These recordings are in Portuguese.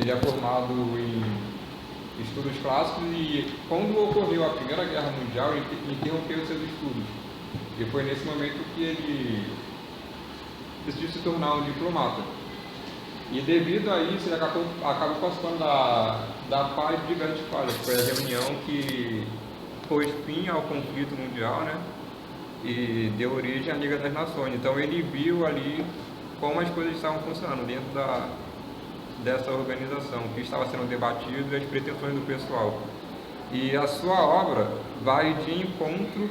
ele é formado em estudos clássicos e quando ocorreu a Primeira Guerra Mundial, ele interrompeu seus estudos. E foi nesse momento que ele decidiu se tornar um diplomata. E devido a isso, ele acabou participando da Paz de Westfália, que foi a reunião que pôs fim ao conflito mundial, né? E deu origem à Liga das Nações. Então ele viu ali como as coisas estavam funcionando dentro dessa organização, o que estava sendo debatido e as pretensões do pessoal. E a sua obra vai de encontro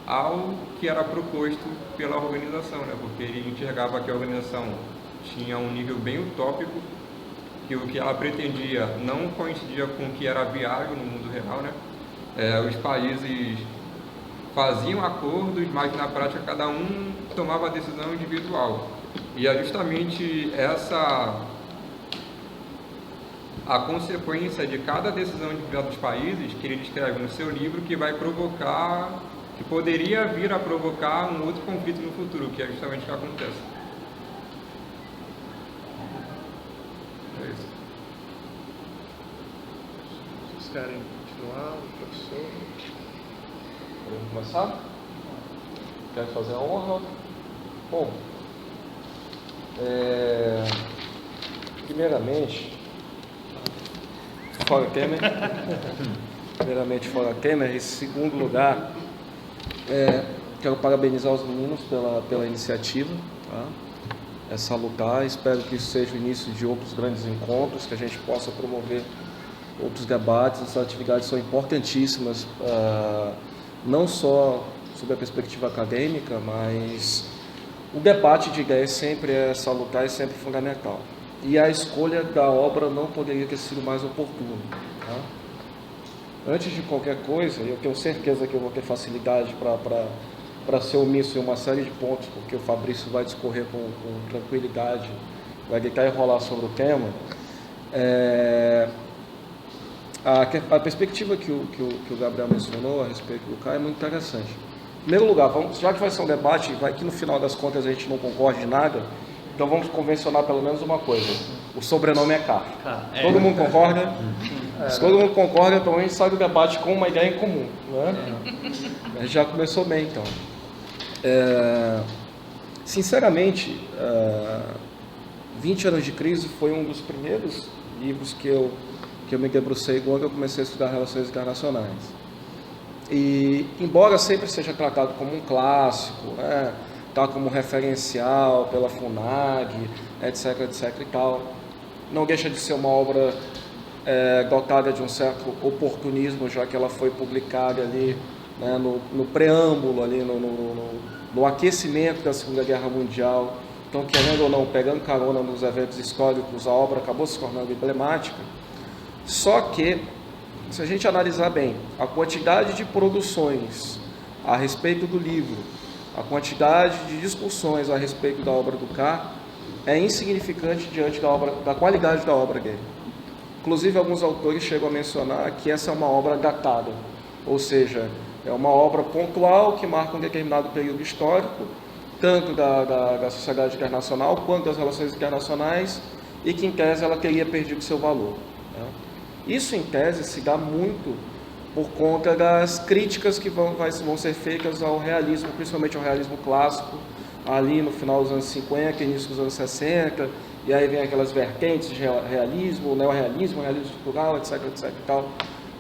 ao que era proposto pela organização, né? Porque ele enxergava que a organização tinha um nível bem utópico, que o que ela pretendia não coincidia com o que era viável no mundo real, né? Os países faziam acordos, mas na prática cada um tomava a decisão individual. E é justamente a consequência de cada decisão individual dos países que ele descreve no seu livro, que vai provocar, que poderia vir a provocar um outro conflito no futuro, que é justamente o que acontece. É isso. Vocês querem continuar, professor? Podemos começar? Quer fazer a honra? Bom, primeiramente, fora Temer. Primeiramente, fora Temer. Em segundo lugar, quero parabenizar os meninos pela iniciativa, tá? É salutar. Espero que isso seja o início de outros grandes encontros, que a gente possa promover outros debates. Essas atividades são importantíssimas, não só sob a perspectiva acadêmica, mas o debate de ideias sempre é salutar e sempre fundamental. E a escolha da obra não poderia ter sido mais oportuna, tá? Antes de qualquer coisa, eu tenho certeza que eu vou ter facilidade para ser omisso em uma série de pontos, porque o Fabrício vai discorrer com tranquilidade, vai deitar e rolar sobre o tema. A perspectiva que o Gabriel mencionou a respeito do Caio é muito interessante. Em primeiro lugar, já que vai ser um debate, vai que no final das contas a gente não concorde de nada, então vamos convencionar pelo menos uma coisa: o sobrenome é K. Todo mundo concorda? Se todo mundo concorda, então a gente sai do debate com uma ideia em comum, né? Já começou bem, então. Sinceramente, 20 anos de crise foi um dos primeiros livros que eu me debrucei quando eu comecei a estudar relações internacionais. E, embora sempre seja tratado como um clássico, né, tá como referencial pela FUNAG, etc, etc e tal, não deixa de ser uma obra dotada de um certo oportunismo, já que ela foi publicada ali, né, no preâmbulo, ali, no aquecimento da Segunda Guerra Mundial. Então, querendo ou não, pegando carona nos eventos históricos, a obra acabou se tornando emblemática. Só que, se a gente analisar bem, a quantidade de produções a respeito do livro, a quantidade de discussões a respeito da obra do K é insignificante diante da qualidade da obra dele. Inclusive, alguns autores chegam a mencionar que essa é uma obra datada, ou seja, é uma obra pontual que marca um determinado período histórico, tanto da sociedade internacional quanto das relações internacionais, e que, em tese, ela teria perdido seu valor, né? Isso, em tese, se dá muito por conta das críticas que vão ser feitas ao realismo, principalmente ao realismo clássico, ali no final dos anos 50, início dos anos 60, e aí vem aquelas vertentes de realismo, neorrealismo, realismo estrutural, etc, etc e tal.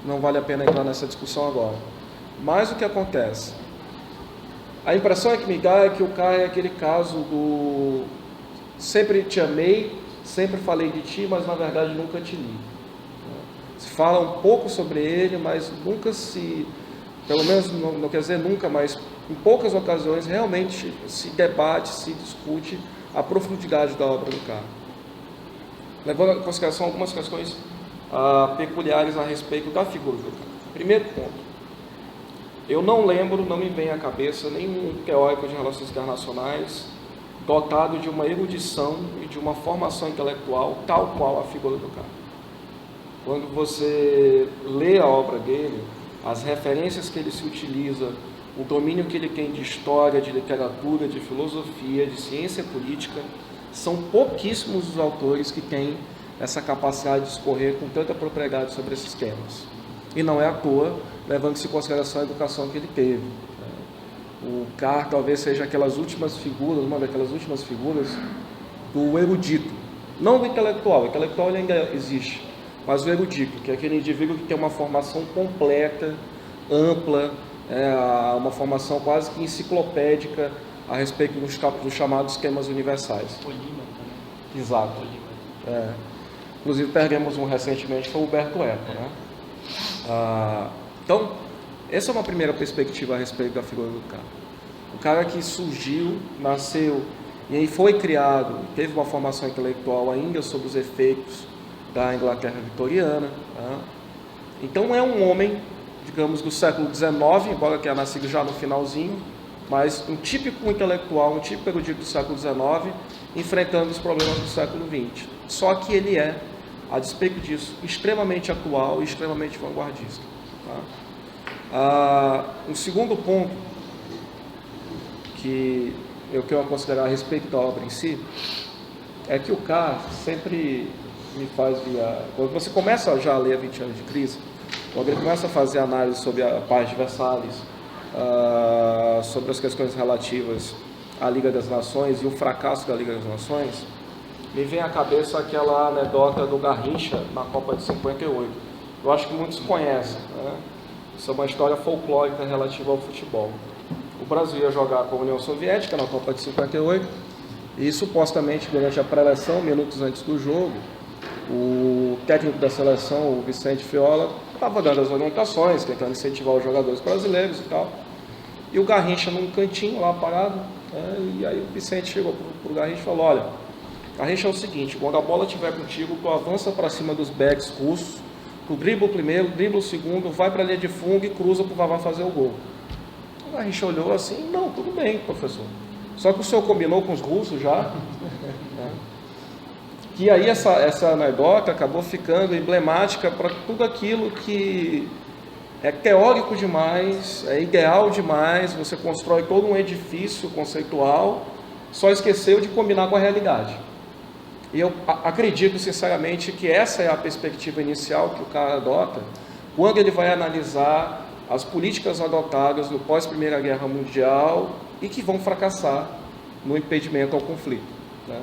Não vale a pena entrar nessa discussão agora. Mas o que acontece? A impressão que me dá é que o K é aquele caso do sempre te amei, sempre falei de ti, mas na verdade nunca te li. Se fala um pouco sobre ele, mas nunca pelo menos não quer dizer nunca, mas em poucas ocasiões realmente se debate, se discute a profundidade da obra do K. Levando em consideração algumas questões peculiares a respeito da figura do K. Primeiro ponto, eu não lembro, não me vem à cabeça nenhum teórico de relações internacionais dotado de uma erudição e de uma formação intelectual tal qual a figura do K. Quando você lê a obra dele, as referências que ele se utiliza, o domínio que ele tem de história, de literatura, de filosofia, de ciência política, são pouquíssimos os autores que têm essa capacidade de discorrer com tanta propriedade sobre esses temas. E não é à toa, levando-se em consideração a educação que ele teve. O Carr talvez seja aquelas últimas figuras, uma daquelas últimas figuras do erudito, não do intelectual. O intelectual ele ainda existe, mas o erudito, que é aquele indivíduo que tem uma formação completa, ampla, uma formação quase que enciclopédica a respeito dos chamados temas universais. Polímata, né? Exato. Inclusive perdemos um recentemente, foi o Humberto Eco, né? Então, essa é uma primeira perspectiva a respeito da figura do cara. O cara que surgiu, nasceu e aí foi criado, teve uma formação intelectual ainda sob os efeitos da Inglaterra vitoriana. Tá? Então é um homem, digamos, do século XIX, embora tenha nascido já no finalzinho, mas um típico intelectual, um típico erudito do século XIX, enfrentando os problemas do século XX. Só que ele é, a despeito disso, extremamente atual e extremamente vanguardista. Tá? Um segundo ponto que eu quero considerar a respeito da obra em si é que o Carr sempre me faz via... Quando você começa já a ler 20 anos de crise, quando ele começa a fazer análise sobre a paz de Versalhes, sobre as questões relativas à Liga das Nações e o fracasso da Liga das Nações, me vem à cabeça aquela anedota do Garrincha na Copa de 58. Eu acho que muitos conhecem, né? Isso é uma história folclórica relativa ao futebol. O Brasil ia jogar com a União Soviética na Copa de 58 e supostamente durante a pré-eleição, minutos antes do jogo, o técnico da seleção, o Vicente Fiola, estava dando as orientações, tentando incentivar os jogadores brasileiros e tal. E o Garrincha num cantinho lá parado, né? E aí o Vicente chegou para o Garrincha e falou: olha, Garrincha, é o seguinte, quando a bola estiver contigo, tu avança para cima dos backs russos, tu dribla o primeiro, dribla o segundo, vai para a linha de fundo e cruza para o Vavá fazer o gol. O Garrincha olhou assim: não, tudo bem, professor. Só que o senhor combinou com os russos já. Que aí essa anedota acabou ficando emblemática para tudo aquilo que é teórico demais, é ideal demais, você constrói todo um edifício conceitual, só esqueceu de combinar com a realidade. E eu acredito sinceramente que essa é a perspectiva inicial que o cara adota quando ele vai analisar as políticas adotadas no pós-Primeira Guerra Mundial e que vão fracassar no impedimento ao conflito. Né?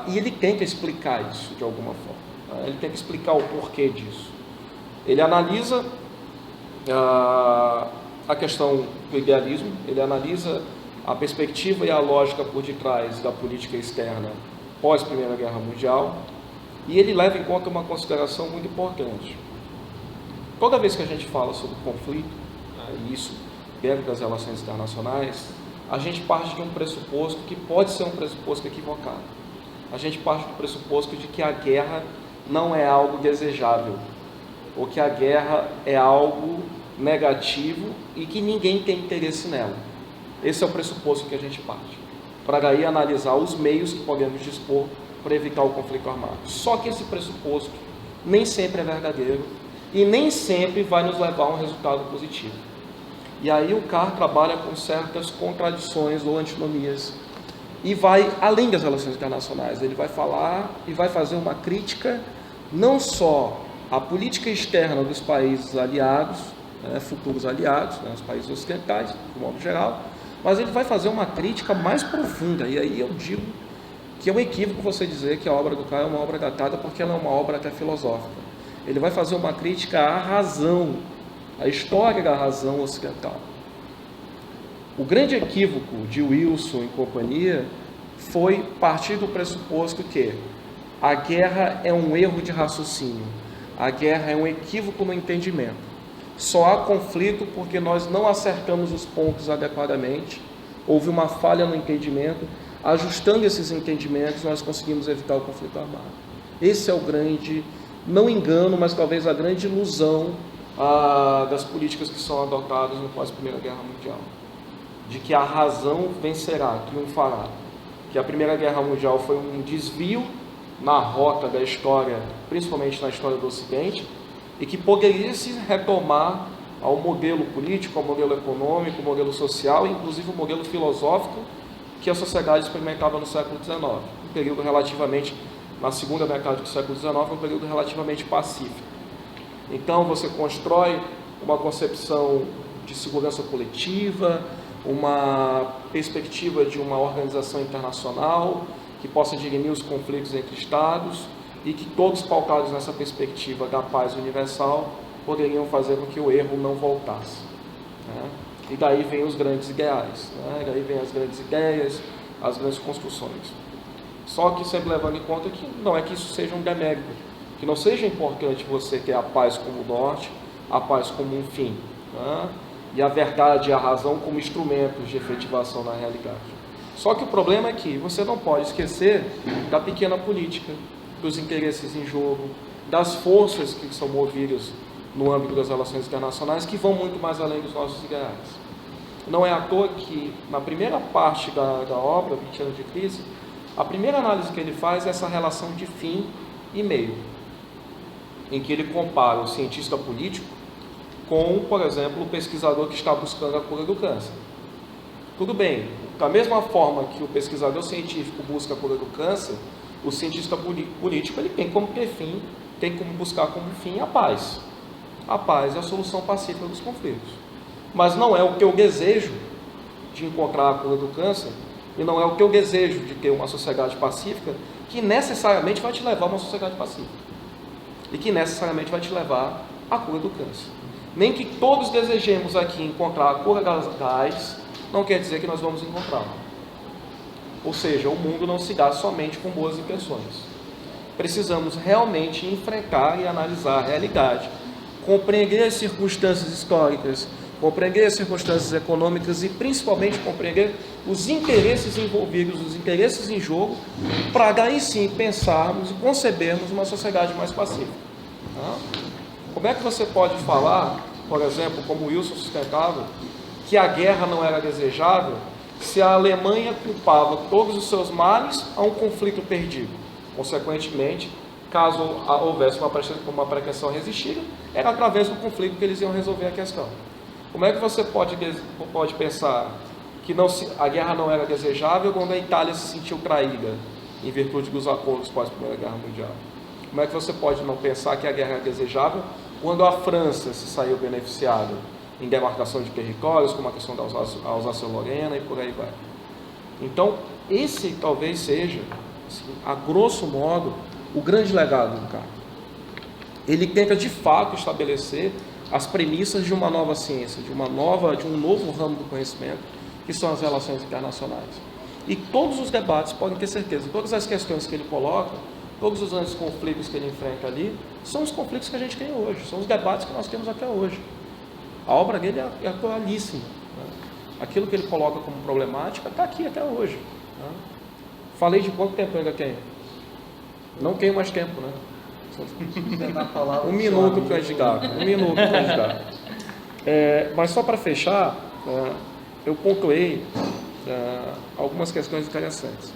E ele tenta explicar isso de alguma forma. Ele tenta explicar o porquê disso. Ele analisa a questão do idealismo, ele analisa a perspectiva e a lógica por detrás da política externa pós-Primeira Guerra Mundial, e ele leva em conta uma consideração muito importante. Toda vez que a gente fala sobre conflito, e isso dentro das relações internacionais, a gente parte de um pressuposto que pode ser um pressuposto equivocado. A gente parte do pressuposto de que a guerra não é algo desejável, ou que a guerra é algo negativo e que ninguém tem interesse nela. Esse é o pressuposto que a gente parte, para daí analisar os meios que podemos dispor para evitar o conflito armado. Só que esse pressuposto nem sempre é verdadeiro e nem sempre vai nos levar a um resultado positivo. E aí o Carr trabalha com certas contradições ou antinomias e vai além das relações internacionais. Ele vai falar e vai fazer uma crítica não só à política externa dos países aliados, futuros aliados, os países ocidentais, de modo geral, mas ele vai fazer uma crítica mais profunda. E aí eu digo que é um equívoco você dizer que a obra do Carr é uma obra datada, porque ela é uma obra até filosófica. Ele vai fazer uma crítica à razão, à história da razão ocidental. O grande equívoco de Wilson e companhia foi partir do pressuposto que a guerra é um erro de raciocínio, a guerra é um equívoco no entendimento. Só há conflito porque nós não acertamos os pontos adequadamente, houve uma falha no entendimento, ajustando esses entendimentos nós conseguimos evitar o conflito armado. Esse é o grande, não engano, mas talvez a grande ilusão das políticas que são adotadas no pós-Primeira Guerra Mundial, de que a razão vencerá, triunfará, que a Primeira Guerra Mundial foi um desvio na rota da história, principalmente na história do Ocidente, e que poderia se retomar ao modelo político, ao modelo econômico, ao modelo social, inclusive o modelo filosófico que a sociedade experimentava no século XIX, um período relativamente na segunda metade do século XIX, é um período relativamente pacífico. Então você constrói uma concepção de segurança coletiva, uma perspectiva de uma organização internacional que possa dirimir os conflitos entre Estados e que todos pautados nessa perspectiva da paz universal poderiam fazer com que o erro não voltasse. Né? E daí vem os grandes ideais, né? Daí vem as grandes ideias, as grandes construções. Só que sempre levando em conta que não é que isso seja um demérito, que não seja importante você ter a paz como norte, a paz como um fim, né? E a verdade e a razão como instrumentos de efetivação na realidade. Só que o problema é que você não pode esquecer da pequena política, dos interesses em jogo, das forças que são movidas no âmbito das relações internacionais, que vão muito mais além dos nossos ideais. Não é à toa que, na primeira parte da obra, 20 anos de crise, a primeira análise que ele faz é essa relação de fim e meio, em que ele compara o cientista político com, por exemplo, o pesquisador que está buscando a cura do câncer. Tudo bem, da mesma forma que o pesquisador científico busca a cura do câncer, o cientista político ele tem como ter fim, tem como buscar como fim a paz. A paz é a solução pacífica dos conflitos. Mas não é o teu desejo de encontrar a cura do câncer e não é o teu desejo de ter uma sociedade pacífica que necessariamente vai te levar a uma sociedade pacífica e que necessariamente vai te levar à cura do câncer. Nem que todos desejemos aqui encontrar a cura da AIDS, não quer dizer que nós vamos encontrá-la. Ou seja, o mundo não se dá somente com boas intenções. Precisamos realmente enfrentar e analisar a realidade, compreender as circunstâncias históricas, compreender as circunstâncias econômicas e principalmente compreender os interesses envolvidos, os interesses em jogo, para daí sim pensarmos e concebermos uma sociedade mais pacífica. Como é que você pode falar, por exemplo, como o Wilson sustentava, que a guerra não era desejável se a Alemanha culpava todos os seus males a um conflito perdido? Consequentemente, caso houvesse uma pretensão resistida, era através do conflito que eles iam resolver a questão. Como é que você pode pensar que a guerra não era desejável quando a Itália se sentiu traída em virtude dos acordos pós Primeira Guerra Mundial? Como é que você pode não pensar que a guerra é desejável quando a França se saiu beneficiada em demarcação de territórios, como a questão da Alsácia-Lorena e por aí vai? Então, esse talvez seja, assim, a grosso modo, o grande legado do Carter. Ele tenta de fato estabelecer as premissas de uma nova ciência, de um novo ramo do conhecimento, que são as relações internacionais. E todos os debates, podem ter certeza, todas as questões que ele coloca, todos os grandes conflitos que ele enfrenta ali, são os conflitos que a gente tem hoje, são os debates que nós temos até hoje. A obra dele é atualíssima. Né? Aquilo que ele coloca como problemática está aqui até hoje. Né? Falei de quanto tempo ainda tem? Não tenho mais tempo, né? Um minuto candidato. Mas só para fechar, eu pontuei algumas questões interessantes.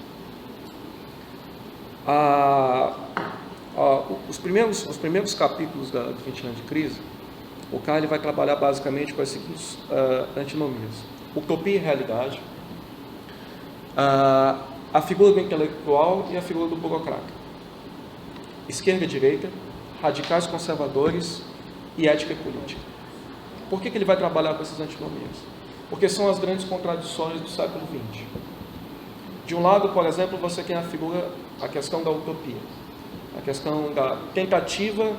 Os primeiros capítulos de 20 anos de crise, o Carter vai trabalhar basicamente com as seguintes antinomias: utopia e realidade, a figura do intelectual e a figura do burocrata, esquerda e direita, radicais conservadores e ética e política. Por que ele vai trabalhar com essas antinomias? Porque são as grandes contradições do século XX. De um lado, por exemplo, você tem a questão da utopia, a questão da tentativa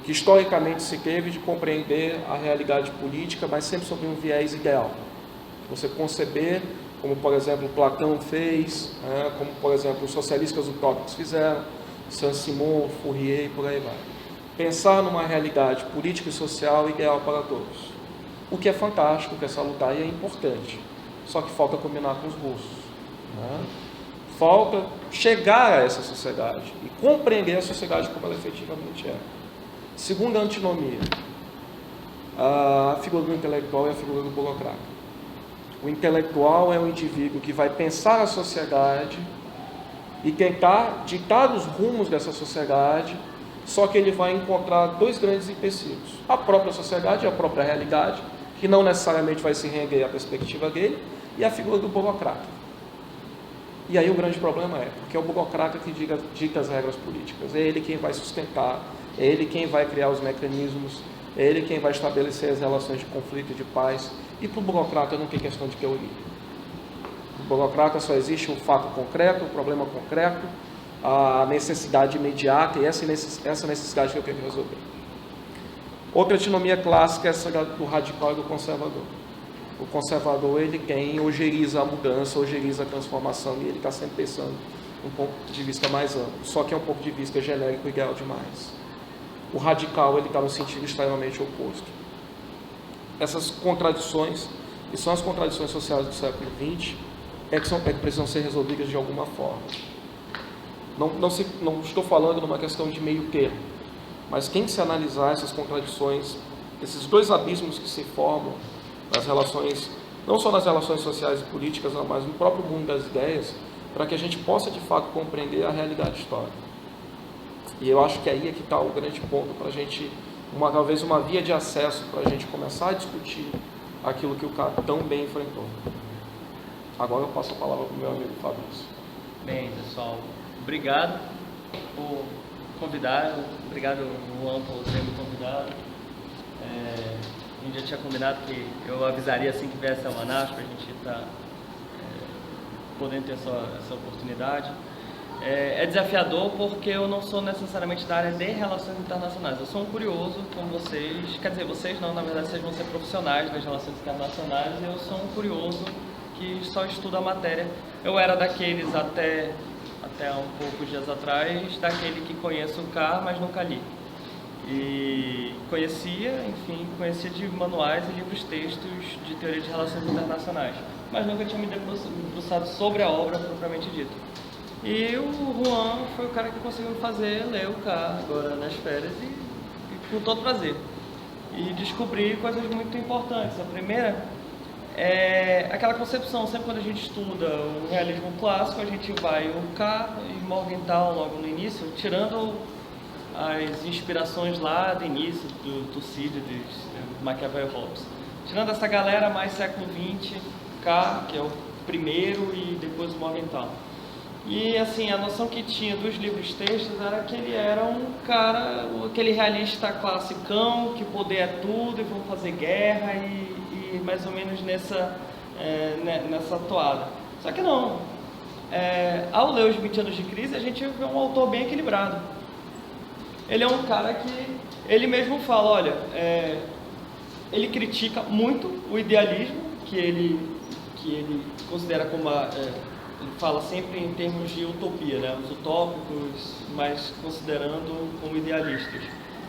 que historicamente se teve de compreender a realidade política, mas sempre sob um viés ideal. Você conceber, como por exemplo Platão fez, como por exemplo os socialistas utópicos fizeram, Saint-Simon, Fourier e por aí vai. Pensar numa realidade política e social ideal para todos. O que é fantástico, o que é salutar e é importante. Só que falta combinar com os russos. Falta chegar a essa sociedade e compreender a sociedade como ela efetivamente é. Segunda antinomia, a figura do intelectual e a figura do burocrata. O intelectual é um indivíduo que vai pensar a sociedade e tentar ditar os rumos dessa sociedade, só que ele vai encontrar dois grandes empecilhos: a própria sociedade e a própria realidade, que não necessariamente vai se render à perspectiva dele, e a figura do burocrata. E aí o grande problema porque é o burocrata que dita as regras políticas, é ele quem vai sustentar, é ele quem vai criar os mecanismos, é ele quem vai estabelecer as relações de conflito e de paz, e para o burocrata não tem questão de teoria. O burocrata só existe um fato concreto, um problema concreto, a necessidade imediata, e essa necessidade que eu quero resolver. Outra antinomia clássica é essa do radical e do conservador. O conservador, ele quem ojeriza a mudança, ojeriza a transformação, e ele está sempre pensando um ponto de vista mais amplo, só que é um ponto de vista genérico e ideal demais. O radical, ele está no sentido extremamente oposto. Essas contradições, que são as contradições sociais do século XX, é que precisam ser resolvidas de alguma forma. Não estou falando numa questão de meio termo, mas quem se analisar essas contradições, esses dois abismos que se formam nas relações, não só nas relações sociais e políticas, mas no próprio mundo das ideias, para que a gente possa de fato compreender a realidade histórica. E eu acho que aí é que está o grande ponto para a gente, talvez uma via de acesso para a gente começar a discutir aquilo que o cara tão bem enfrentou. Agora eu passo a palavra para o meu amigo Fabrício. Bem, pessoal, obrigado por convidar, obrigado Juan por ter me convidado. A gente já tinha combinado que eu avisaria assim que viesse a Manaus para a gente estar podendo ter essa oportunidade. É desafiador porque eu não sou necessariamente da área de relações internacionais. Eu sou um curioso como vocês, quer dizer, vocês não, na verdade vocês vão ser profissionais das relações internacionais, e eu sou um curioso que só estuda a matéria. Eu era daqueles até um poucos dias atrás, daquele que conhece o CAR, mas nunca li. E conhecia de manuais e livros textos de teoria de relações internacionais, mas nunca tinha me debruçado sobre a obra propriamente dita. E o Juan foi o cara que conseguiu fazer ler o CAR agora nas férias e com todo prazer. E descobri coisas muito importantes. A primeira é aquela concepção, sempre quando a gente estuda o realismo clássico, a gente vai o CAR e Morgenthau logo no início, tirando as inspirações lá do início, do Tucídides, Maquiavel e Hobbes. Tirando essa galera mais século XX, Carr, que é o primeiro, e depois o Morgenthau. E assim, a noção que tinha dos livros textos era que ele era um cara, aquele realista classicão, que poder é tudo e vão fazer guerra, e mais ou menos nessa toada. Só que não. Ao ler Os 20 Anos de Crise, a gente vê um autor bem equilibrado. Ele é um cara que, ele mesmo fala, olha, ele critica muito o idealismo, que ele considera como ele fala sempre em termos de utopia, né? Os utópicos, mas considerando como idealistas,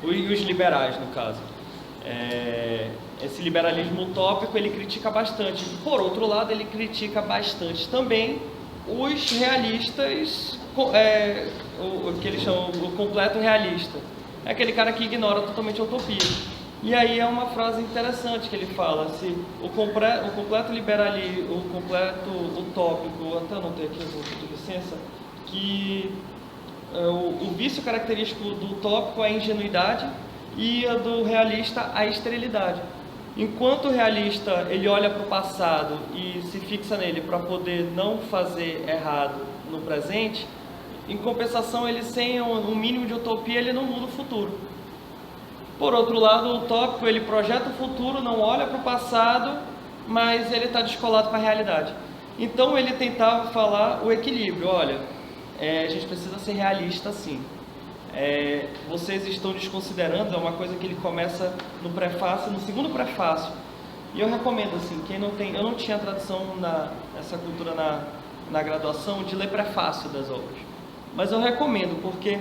e os liberais, no caso. Esse liberalismo utópico ele critica bastante. Por outro lado, ele critica bastante também os realistas, o que eles chamam o completo realista. É aquele cara que ignora totalmente a utopia. E aí é uma frase interessante que ele fala, se o completo liberalismo, o completo utópico, até anotei aqui, vou pedir licença, que o vício característico do utópico é a ingenuidade e a do realista a esterilidade. Enquanto o realista ele olha para o passado e se fixa nele para poder não fazer errado no presente, em compensação ele sem um mínimo de utopia ele não muda o futuro. Por outro lado, o utópico ele projeta o futuro, não olha para o passado, mas ele está descolado com a realidade. Então ele tentava falar o equilíbrio. Olha, a gente precisa ser realista sim. Vocês estão desconsiderando, é uma coisa que ele começa no prefácio, no segundo prefácio. E eu recomendo assim, quem não tem, eu não tinha tradução nessa cultura na graduação de ler prefácio das obras, mas eu recomendo porque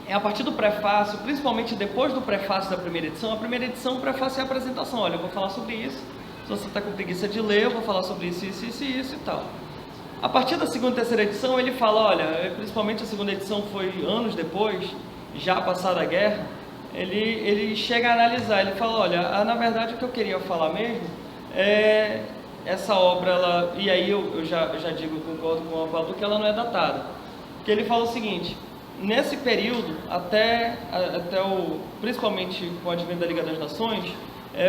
é a partir do prefácio, principalmente depois do prefácio da primeira edição. A primeira edição, o prefácio é a apresentação. Olha, eu vou falar sobre isso. Se você está com preguiça de ler, eu vou falar sobre isso e tal. A partir da segunda e terceira edição, ele fala, olha, principalmente a segunda edição foi anos depois, já passada a guerra, ele chega a analisar, ele fala, olha, na verdade o que eu queria falar mesmo é essa obra, e aí eu já digo, concordo com o Paulo, que ela não é datada. Porque ele fala o seguinte, nesse período, principalmente com o advento da Liga das Nações,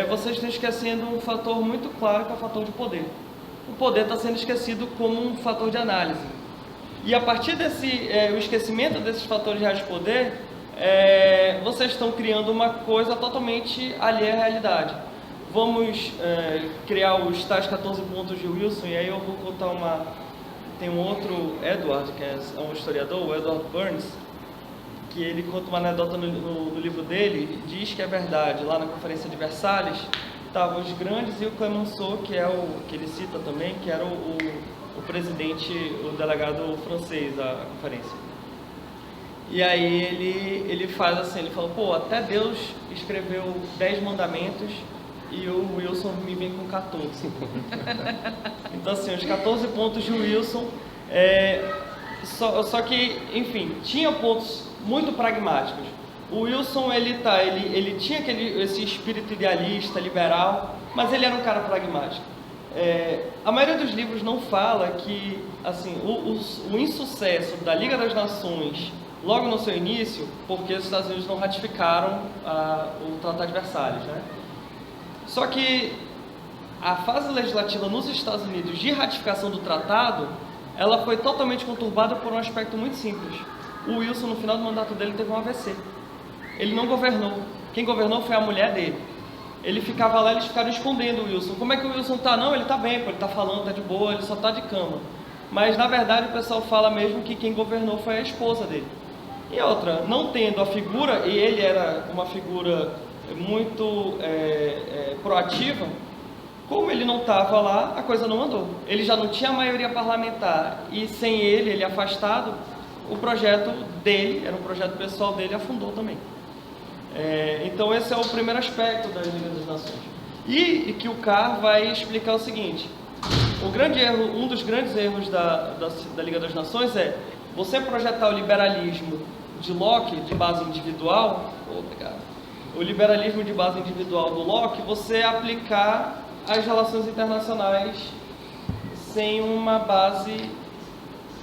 vocês estão esquecendo um fator muito claro, que é o fator de poder. O poder está sendo esquecido como um fator de análise. E a partir desse o esquecimento desses fatores reais de poder, vocês estão criando uma coisa totalmente alheia à realidade. Vamos criar os tais 14 pontos de Wilson, e aí eu vou contar tem um outro Edward, que é um historiador, o Edward Burns, que ele conta uma anedota no livro dele, diz que é verdade. Lá na Conferência de Versalhes, estavam os grandes e o Clemenceau, que ele cita também, que era o presidente, o delegado francês da conferência. E aí ele faz assim, ele fala, pô, até Deus escreveu 10 mandamentos e o Wilson me vem com 14. Então assim, os 14 pontos de Wilson, só que, enfim, tinha pontos muito pragmáticos. O Wilson, ele tinha esse espírito idealista, liberal, mas ele era um cara pragmático. A maioria dos livros não fala que assim, o insucesso da Liga das Nações logo no seu início, porque os Estados Unidos não ratificaram o Tratado de Versalhes, né? Só que a fase legislativa nos Estados Unidos de ratificação do tratado, ela foi totalmente conturbada por um aspecto muito simples. O Wilson, no final do mandato dele, teve um AVC. Ele não governou. Quem governou foi a mulher dele. Ele ficava lá, eles ficaram escondendo o Wilson. Como é que o Wilson tá? Não, ele tá bem, pô, ele tá falando, tá de boa, ele só tá de cama. Mas, na verdade, o pessoal fala mesmo que quem governou foi a esposa dele. E outra, não tendo a figura, e ele era uma figura muito proativa, como ele não estava lá, a coisa não andou. Ele já não tinha a maioria parlamentar, e sem ele afastado, o projeto dele, era um projeto pessoal dele, afundou também. Então esse é o primeiro aspecto da Liga das Nações. E que o Carr vai explicar o seguinte: um dos grandes erros da Liga das Nações é você projetar o liberalismo de Locke, de base individual, o liberalismo de base individual do Locke, você aplicar as relações internacionais sem uma base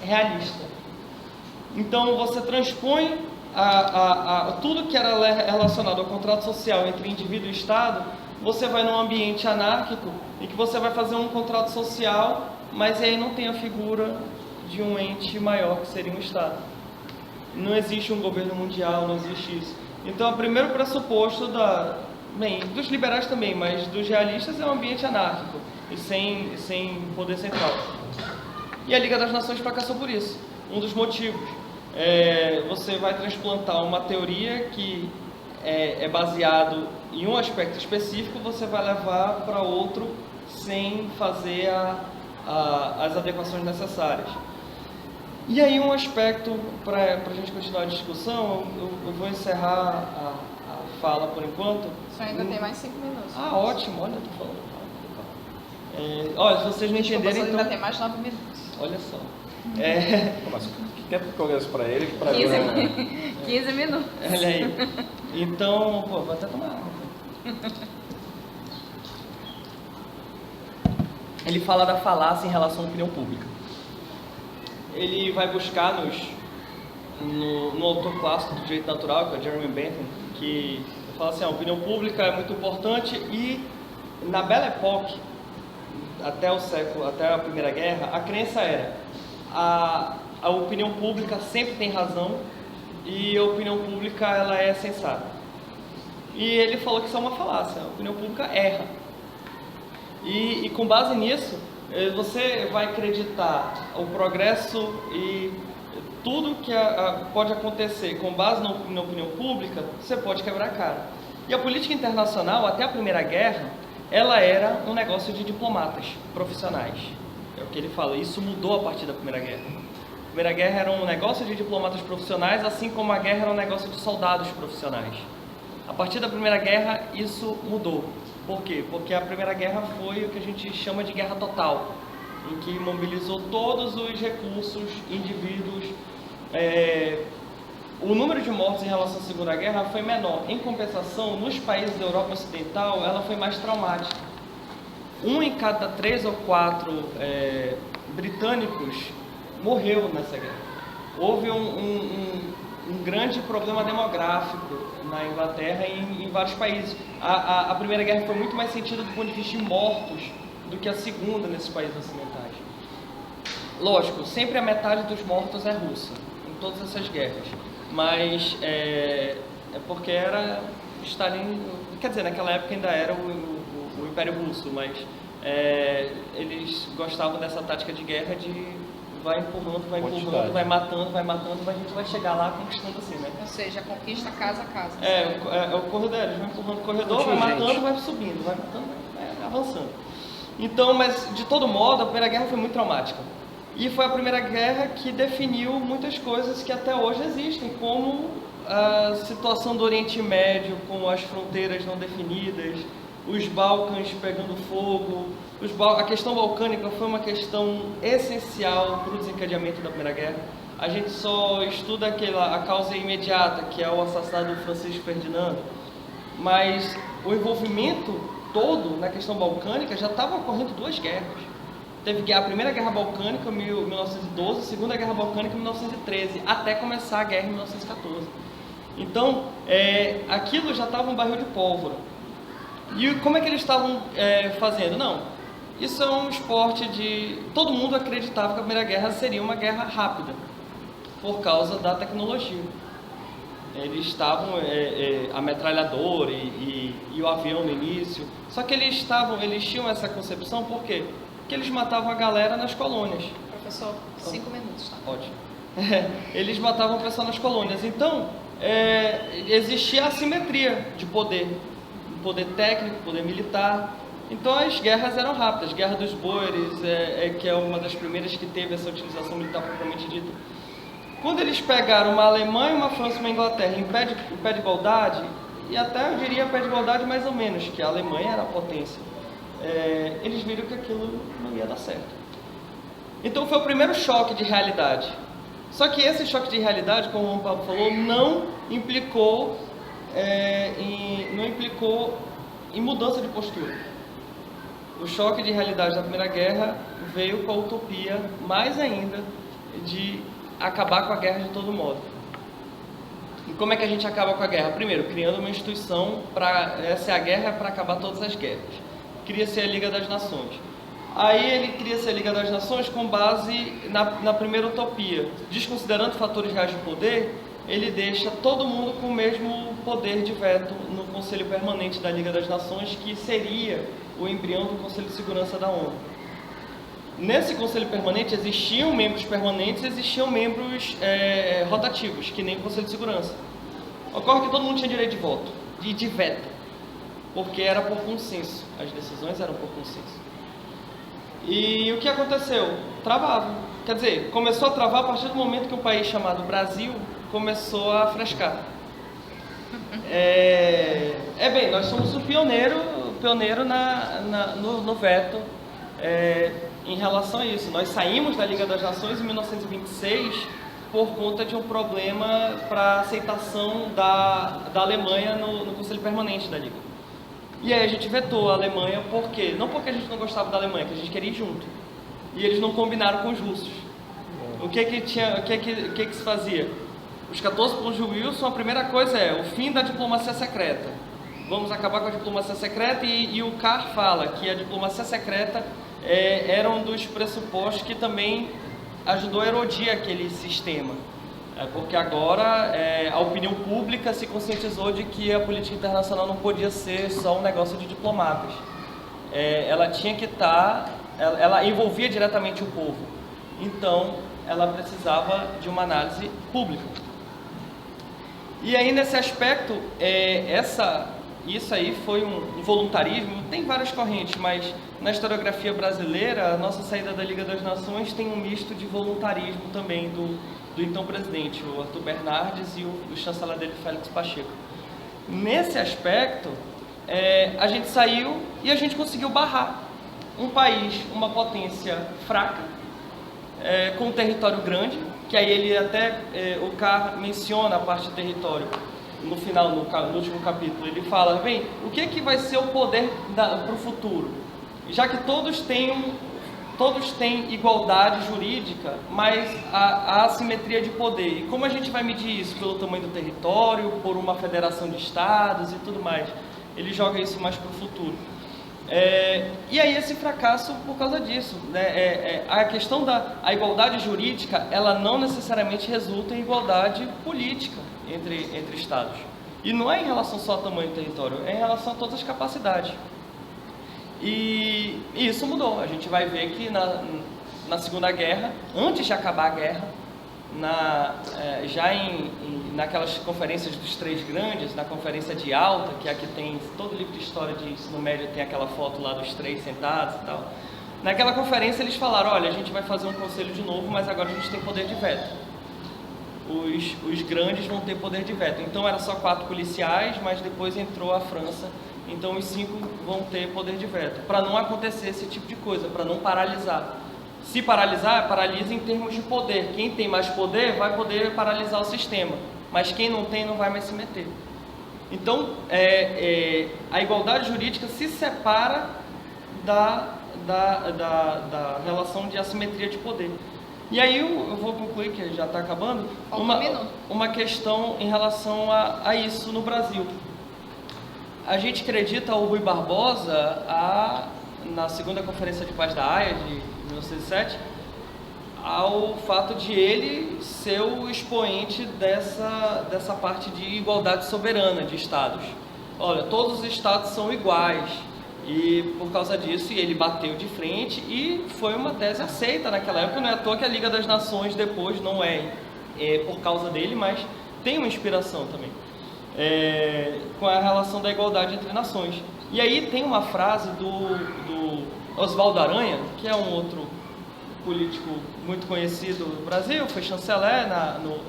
realista. Então você transpõe tudo que era relacionado ao contrato social entre indivíduo e Estado, você vai num ambiente anárquico em que você vai fazer um contrato social, mas aí não tem a figura de um ente maior que seria um Estado. Não existe um governo mundial, não existe isso. Então, o primeiro pressuposto dos liberais também, mas dos realistas, é um ambiente anárquico e sem poder central. E a Liga das Nações fracassou por isso. Um dos motivos. Você vai transplantar uma teoria que é baseado em um aspecto específico, você vai levar para outro sem fazer as adequações necessárias. E aí um aspecto, para a gente continuar a discussão, eu vou encerrar a fala por enquanto. Só ainda tem mais 5 minutos. Ah, ótimo, olha, eu tô falando. Olha, se vocês não entenderem, então... ainda tem mais 9 minutos. Olha só. Mas quer que eu olhasse para ele? 15 minutos. Olha aí. Então, vou até tomar água. Ele fala da falácia em relação à opinião pública. Ele vai buscar no autor clássico do direito natural, que é o Jeremy Bentham, que fala assim, a opinião pública é muito importante e na Belle Époque, até a Primeira Guerra, a crença era a opinião pública sempre tem razão e a opinião pública ela é sensata. E ele falou que isso é uma falácia, a opinião pública erra. E com base nisso, você vai acreditar o progresso e tudo que pode acontecer com base na opinião pública, você pode quebrar a cara. E a política internacional, até a Primeira Guerra, ela era um negócio de diplomatas profissionais. É o que ele fala, isso mudou a partir da Primeira Guerra. A Primeira Guerra era um negócio de diplomatas profissionais, assim como a guerra era um negócio de soldados profissionais. A partir da Primeira Guerra, isso mudou. Por quê? Porque a Primeira Guerra foi o que a gente chama de guerra total, em que mobilizou todos os recursos, indivíduos. O número de mortos em relação à Segunda Guerra foi menor. Em compensação, nos países da Europa Ocidental, ela foi mais traumática. 1 em cada 3 ou 4 britânicos morreu nessa guerra. Houve um grande problema demográfico na Inglaterra e em vários países. A Primeira Guerra foi muito mais sentida do ponto de vista de mortos do que a Segunda nesses países ocidentais. lógico, sempre a metade dos mortos é russa, em todas essas guerras. Mas é porque era Stalin, quer dizer, naquela época ainda era o Império Russo, mas eles gostavam dessa tática de guerra de vai empurrando, vai matando, mas a gente vai chegar lá conquistando assim, né? Ou seja, conquista casa a casa. É o corredor, eles vão empurrando o corredor, vai matando, vai subindo, vai matando, vai avançando. Então, mas de todo modo, a Primeira Guerra foi muito traumática. E foi a Primeira Guerra que definiu muitas coisas que até hoje existem, como a situação do Oriente Médio, com as fronteiras não definidas, os Balcãs pegando fogo. A questão balcânica foi uma questão essencial para o desencadeamento da Primeira Guerra. A gente só estuda a causa imediata, que é o assassinato do Francisco Ferdinando, mas o envolvimento todo na questão balcânica já estava ocorrendo duas guerras. Teve a Primeira Guerra Balcânica em 1912, a Segunda Guerra Balcânica em 1913, até começar a guerra em 1914. Então, aquilo já estava um barril de pólvora. E como é que eles estavam fazendo? Não, isso é um esporte de... Todo mundo acreditava que a Primeira Guerra seria uma guerra rápida, por causa da tecnologia. Eles estavam a metralhadora e o avião no início. Só que eles tinham essa concepção, por quê? Porque eles matavam a galera nas colônias. Professor, 5 minutos, tá? Ótimo. Eles matavam o pessoal nas colônias. Então, existia assimetria de poder. Poder técnico, poder militar. Então as guerras eram rápidas. Guerra dos Boeres, que é uma das primeiras que teve essa utilização militar propriamente dita. Quando eles pegaram uma Alemanha, uma França e uma Inglaterra em pé de igualdade, e até eu diria pé de igualdade mais ou menos, que a Alemanha era a potência, eles viram que aquilo não ia dar certo. Então foi o primeiro choque de realidade. Só que esse choque de realidade, como o Pablo falou, não implicou em mudança de postura. O choque de realidade da Primeira Guerra veio com a utopia, mais ainda, de acabar com a guerra de todo modo. E como é que a gente acaba com a guerra? Primeiro, criando uma instituição essa é a guerra para acabar todas as guerras. Cria-se a Liga das Nações. Aí ele cria-se a Liga das Nações com base na primeira utopia. Desconsiderando fatores reais de poder, ele deixa todo mundo com o mesmo poder de veto no Conselho Permanente da Liga das Nações, que seria o embrião do Conselho de Segurança da ONU. Nesse Conselho Permanente existiam membros permanentes e existiam membros rotativos, que nem o Conselho de Segurança. Ocorre que todo mundo tinha direito de voto, de veto, porque era por consenso, as decisões eram por consenso. E o que aconteceu? Travava. Quer dizer, começou a travar a partir do momento que um país chamado Brasil começou a frescar. Bem, nós somos o pioneiro no veto em relação a isso. Nós saímos da Liga das Nações em 1926 por conta de um problema para aceitação da Alemanha no Conselho Permanente da Liga. E aí a gente vetou a Alemanha, por quê? Não porque a gente não gostava da Alemanha, que a gente queria ir junto. E eles não combinaram com os russos. O que se fazia? Os 14 pontos de Wilson, a primeira coisa é o fim da diplomacia secreta. Vamos acabar com a diplomacia secreta e o Carr fala que a diplomacia secreta era um dos pressupostos que também ajudou a erodir aquele sistema. Porque agora a opinião pública se conscientizou de que a política internacional não podia ser só um negócio de diplomatas. Ela tinha que ela envolvia diretamente o povo. Então, ela precisava de uma análise pública. E aí, nesse aspecto, isso aí foi um voluntarismo. Tem várias correntes, mas na historiografia brasileira, a nossa saída da Liga das Nações tem um misto de voluntarismo também do então presidente, o Arthur Bernardes, e o chanceler dele, Félix Pacheco. Nesse aspecto, a gente saiu e a gente conseguiu barrar um país, uma potência fraca, com um território grande, que aí ele até, o Carr menciona a parte do território no final, no último capítulo. Ele fala, bem, o que vai ser o poder para o futuro? Já que todos têm igualdade jurídica, mas a assimetria de poder. E como a gente vai medir isso? Pelo tamanho do território, por uma federação de estados e tudo mais. Ele joga isso mais para o futuro. E aí esse fracasso por causa disso, né? A questão da igualdade jurídica, ela não necessariamente resulta em igualdade política entre estados. E não é em relação só ao tamanho do território, é em relação a todas as capacidades. E isso mudou. A gente vai ver que na Segunda Guerra, antes de acabar a guerra, naquelas conferências dos três grandes, na conferência de Alta, que é a que tem todo livro de história de ensino médio, tem aquela foto lá dos três sentados e tal. Naquela conferência eles falaram, olha, a gente vai fazer um conselho de novo, mas agora a gente tem poder de veto. Os grandes vão ter poder de veto. Então era só 4 policiais, mas depois entrou a França, então os 5 vão ter poder de veto. Para não acontecer esse tipo de coisa, para não paralisar. Se paralisar, paralisa em termos de poder. Quem tem mais poder vai poder paralisar o sistema, mas quem não tem não vai mais se meter. Então, a igualdade jurídica se separa da relação de assimetria de poder. E aí eu vou concluir, que já está acabando, uma questão em relação a isso no Brasil. A gente acredita o Rui Barbosa, na segunda Conferência de Paz da Haia, de 1907, ao fato de ele ser o expoente dessa parte de igualdade soberana de estados. Olha, todos os estados são iguais, e por causa disso ele bateu de frente, e foi uma tese aceita naquela época. Não é à toa que a Liga das Nações depois não é por causa dele, mas tem uma inspiração também, com a relação da igualdade entre nações. E aí tem uma frase do Oswaldo Aranha, que é um outro político muito conhecido no Brasil, foi chanceler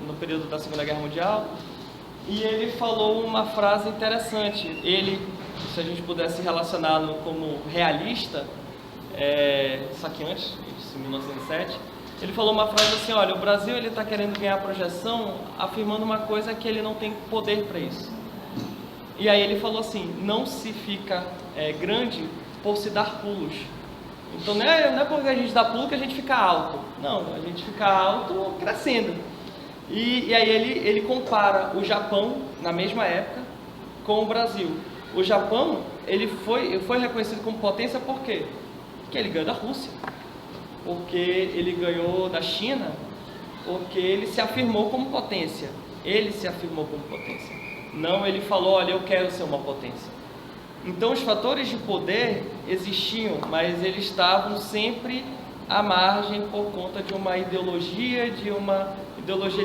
no período da Segunda Guerra Mundial, e ele falou uma frase interessante. Ele, se a gente pudesse relacioná-lo como realista, só que antes, em 1907, ele falou uma frase assim, olha, o Brasil está querendo ganhar projeção afirmando uma coisa que ele não tem poder para isso. E aí ele falou assim, não se fica grande por se dar pulos. Então não é porque a gente dá pulo que a gente fica alto. Não, a gente fica alto crescendo. E aí ele compara o Japão, na mesma época, com o Brasil. O Japão, ele foi reconhecido como potência por quê? Porque ele ganhou da Rússia. Porque ele ganhou da China, porque ele se afirmou como potência. Ele se afirmou como potência. Não, ele falou, olha, eu quero ser uma potência. Então os fatores de poder existiam, mas eles estavam sempre à margem por conta de uma ideologia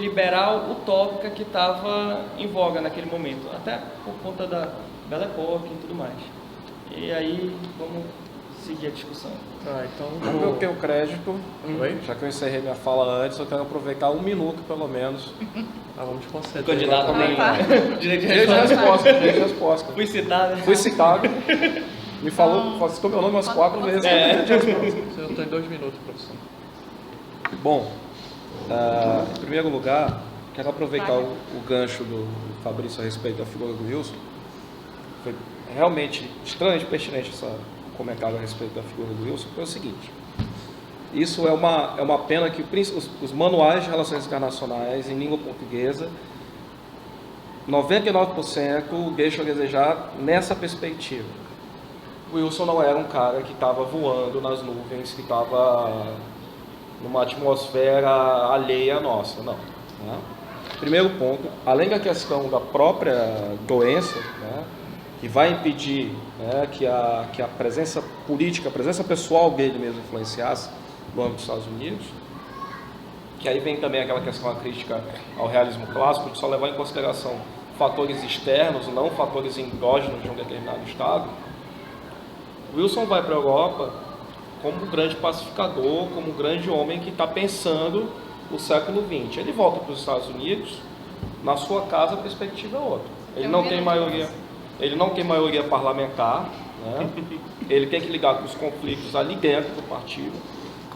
liberal utópica que estava em voga naquele momento, até por conta da Belle Époque e tudo mais. E aí, vamos seguir a discussão. Como eu tenho crédito, já que eu encerrei minha fala antes, eu quero aproveitar 1 minuto, pelo menos. Vamos te conceder. O candidato tem direito de resposta. Fui citado. Fui citado. Me falou, citou meu nome umas 4 vezes. Eu estou em 2 minutos, professor. Bom, em primeiro lugar, quero aproveitar o gancho do Fabrício a respeito da figura do Wilson. Foi realmente extremamente pertinente esse comentário a respeito da figura do Wilson. Foi o seguinte: isso é uma pena que os manuais de relações internacionais em língua portuguesa, 99% deixam a desejar nessa perspectiva. O Wilson não era um cara que estava voando nas nuvens, que estava numa atmosfera alheia à nossa, não. Né? Primeiro ponto, além da questão da própria doença, né, que vai impedir, né, que a presença política, a presença pessoal dele mesmo influenciasse no âmbito dos Estados Unidos, que aí vem também aquela questão, a crítica ao realismo clássico, de só levar em consideração fatores externos, não fatores endógenos de um determinado estado. Wilson vai para a Europa como um grande pacificador, como um grande homem que está pensando o século XX. Ele volta para os Estados Unidos, na sua casa a perspectiva é outra. Ele não tem maioria parlamentar, né? Ele tem que lidar com os conflitos ali dentro do partido.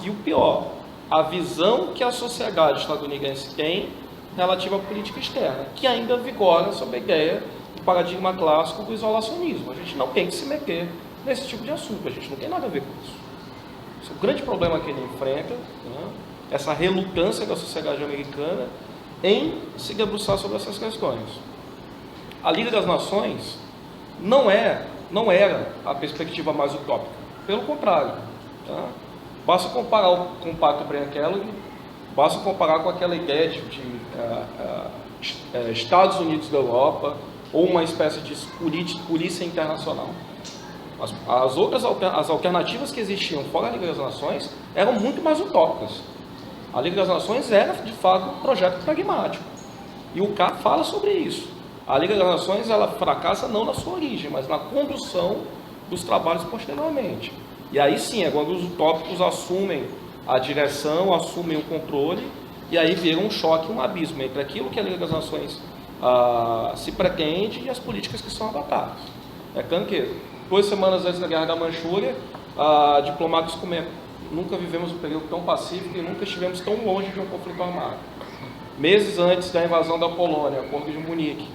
E o pior, a visão que a sociedade estadunidense tem relativa à política externa, que ainda vigora sob a ideia do paradigma clássico do isolacionismo. A gente não tem que se meter nesse tipo de assunto, a gente não tem nada a ver com isso. Esse é o grande problema que ele enfrenta, né? Essa relutância da sociedade americana em se debruçar sobre essas questões. A Liga das Nações não é não era a perspectiva mais utópica. Pelo contrário. Tá? Basta comparar com o Pacto Brian-Kellogg, basta comparar com aquela ideia de Estados Unidos da Europa, ou uma espécie de polícia internacional. As alternativas que existiam fora da Liga das Nações eram muito mais utópicas. A Liga das Nações era, de fato, um projeto pragmático. E o K fala sobre isso. A Liga das Nações ela fracassa não na sua origem, mas na condução dos trabalhos posteriormente. E aí sim, é quando os utópicos assumem a direção, assumem o controle, e aí vira um choque, um abismo entre aquilo que a Liga das Nações se pretende e as políticas que são adotadas. É claro que 2 semanas antes da Guerra da Manchúria, diplomatas nunca vivemos um período tão pacífico e nunca estivemos tão longe de um conflito armado. Meses antes da invasão da Polônia, Acordo de Munique,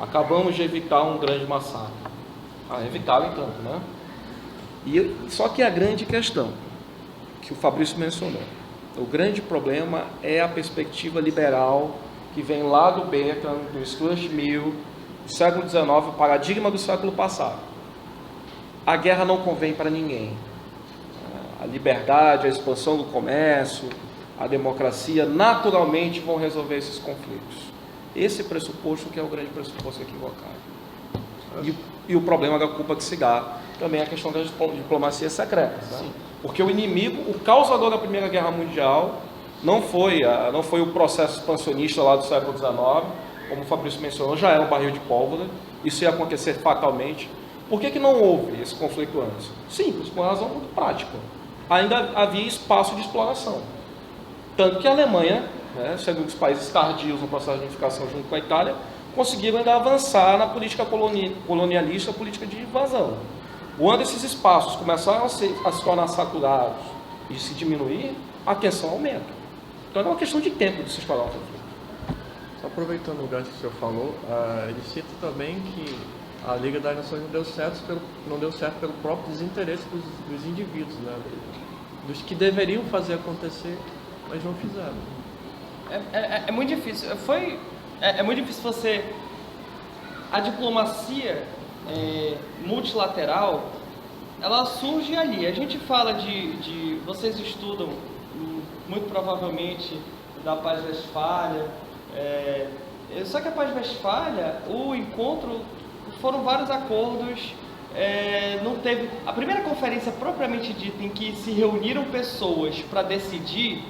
acabamos de evitar um grande massacre. Evitável, tanto, né? Só que a grande questão, que o Fabrício mencionou, o grande problema é a perspectiva liberal que vem lá do Bentham, do Stuart Mill, do século XIX, o paradigma do século passado. A guerra não convém para ninguém. A liberdade, a expansão do comércio, a democracia, naturalmente vão resolver esses conflitos. Esse pressuposto que é o grande pressuposto equivocado. E o problema da culpa que se dá também é a questão da diplomacia secreta. Né? Porque o inimigo, o causador da Primeira Guerra Mundial, não foi o processo expansionista lá do século XIX, como o Fabrício mencionou, já era um barril de pólvora, isso ia acontecer fatalmente. Por que não houve esse conflito antes? Simples, por uma razão muito prática. Ainda havia espaço de exploração. Tanto que a Alemanha, sendo um dos países tardios no processo de unificação junto com a Itália, conseguiram ainda avançar na política colonialista, a política de invasão. Quando esses espaços começaram a se tornar saturados e se diminuir, a tensão aumenta. Então é uma questão de tempo de se instalar um conflito. Só aproveitando o gancho que o senhor falou, ele cita também que a Liga das Nações não deu certo pelo próprio desinteresse dos indivíduos, né? Dos que deveriam fazer acontecer, mas não fizeram. É muito difícil. É muito difícil você... A diplomacia multilateral, ela surge ali. A gente fala de vocês estudam, muito provavelmente, da Paz Westfália. Só que a Paz Westfália, o encontro, foram vários acordos. Não teve... A primeira conferência propriamente dita em que se reuniram pessoas para decidir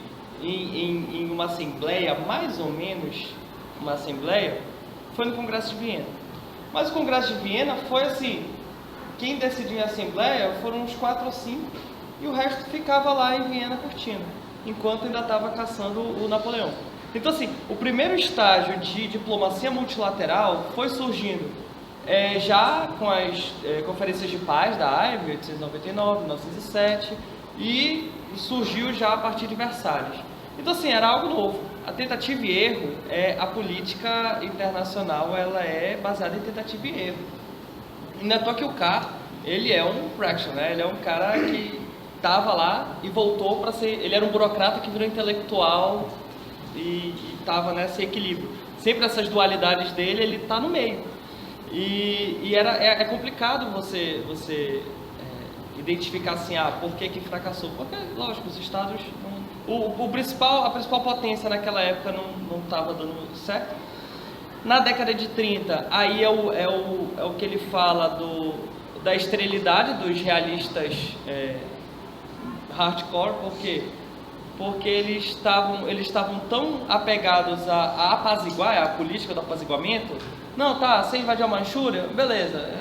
em uma assembleia, mais ou menos uma assembleia, foi no Congresso de Viena. Mas o Congresso de Viena foi assim, quem decidiu em assembleia foram uns 4 ou 5 e o resto ficava lá em Viena curtindo, enquanto ainda estava caçando o Napoleão. Então assim, o primeiro estágio de diplomacia multilateral foi surgindo já com as conferências de paz da AIV, 1899, 1907, e surgiu já a partir de Versalhes. Então assim, era algo novo. A tentativa e erro, a política internacional, ela é baseada em tentativa e erro. E não é toa que o K, ele é um fraction, né? Ele é um cara que estava lá e voltou para ser... Ele era um burocrata que virou intelectual e estava nesse equilíbrio. Sempre essas dualidades dele, ele está no meio. E é complicado você identificar assim, por que fracassou? Porque, lógico, os Estados... A principal potência naquela época não estava dando certo. Na década de 30, aí é o que ele fala da esterilidade dos realistas hardcore. Por quê? Porque eles estavam tão apegados a apaziguar, a política do apaziguamento. Não, tá, você invadiu a Manchúria, beleza,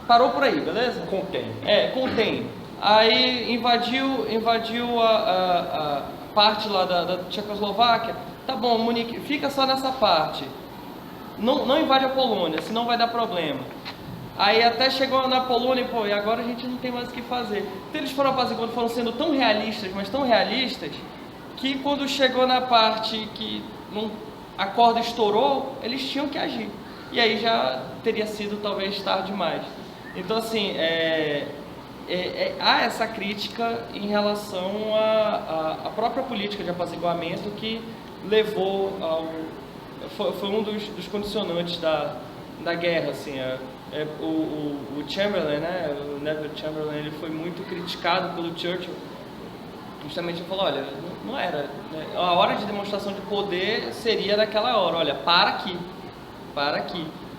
parou por aí, beleza? Contém. Contém. Aí invadiu a parte lá da Tchecoslováquia. Tá bom, Munique, fica só nessa parte. Não invade a Polônia, senão vai dar problema. Aí até chegou na Polônia e agora a gente não tem mais o que fazer. Então eles foram apaziguando, foram sendo tão realistas, mas tão realistas, que quando chegou na parte que a corda estourou, eles tinham que agir. E aí já teria sido talvez tarde demais. Então assim, há essa crítica em relação à própria política de apaziguamento que levou foi um dos condicionantes da guerra, assim, o Chamberlain, né, o Neville Chamberlain, ele foi muito criticado pelo Churchill, justamente ele falou, olha, não era, né, a hora de demonstração de poder seria naquela hora, olha, para aqui,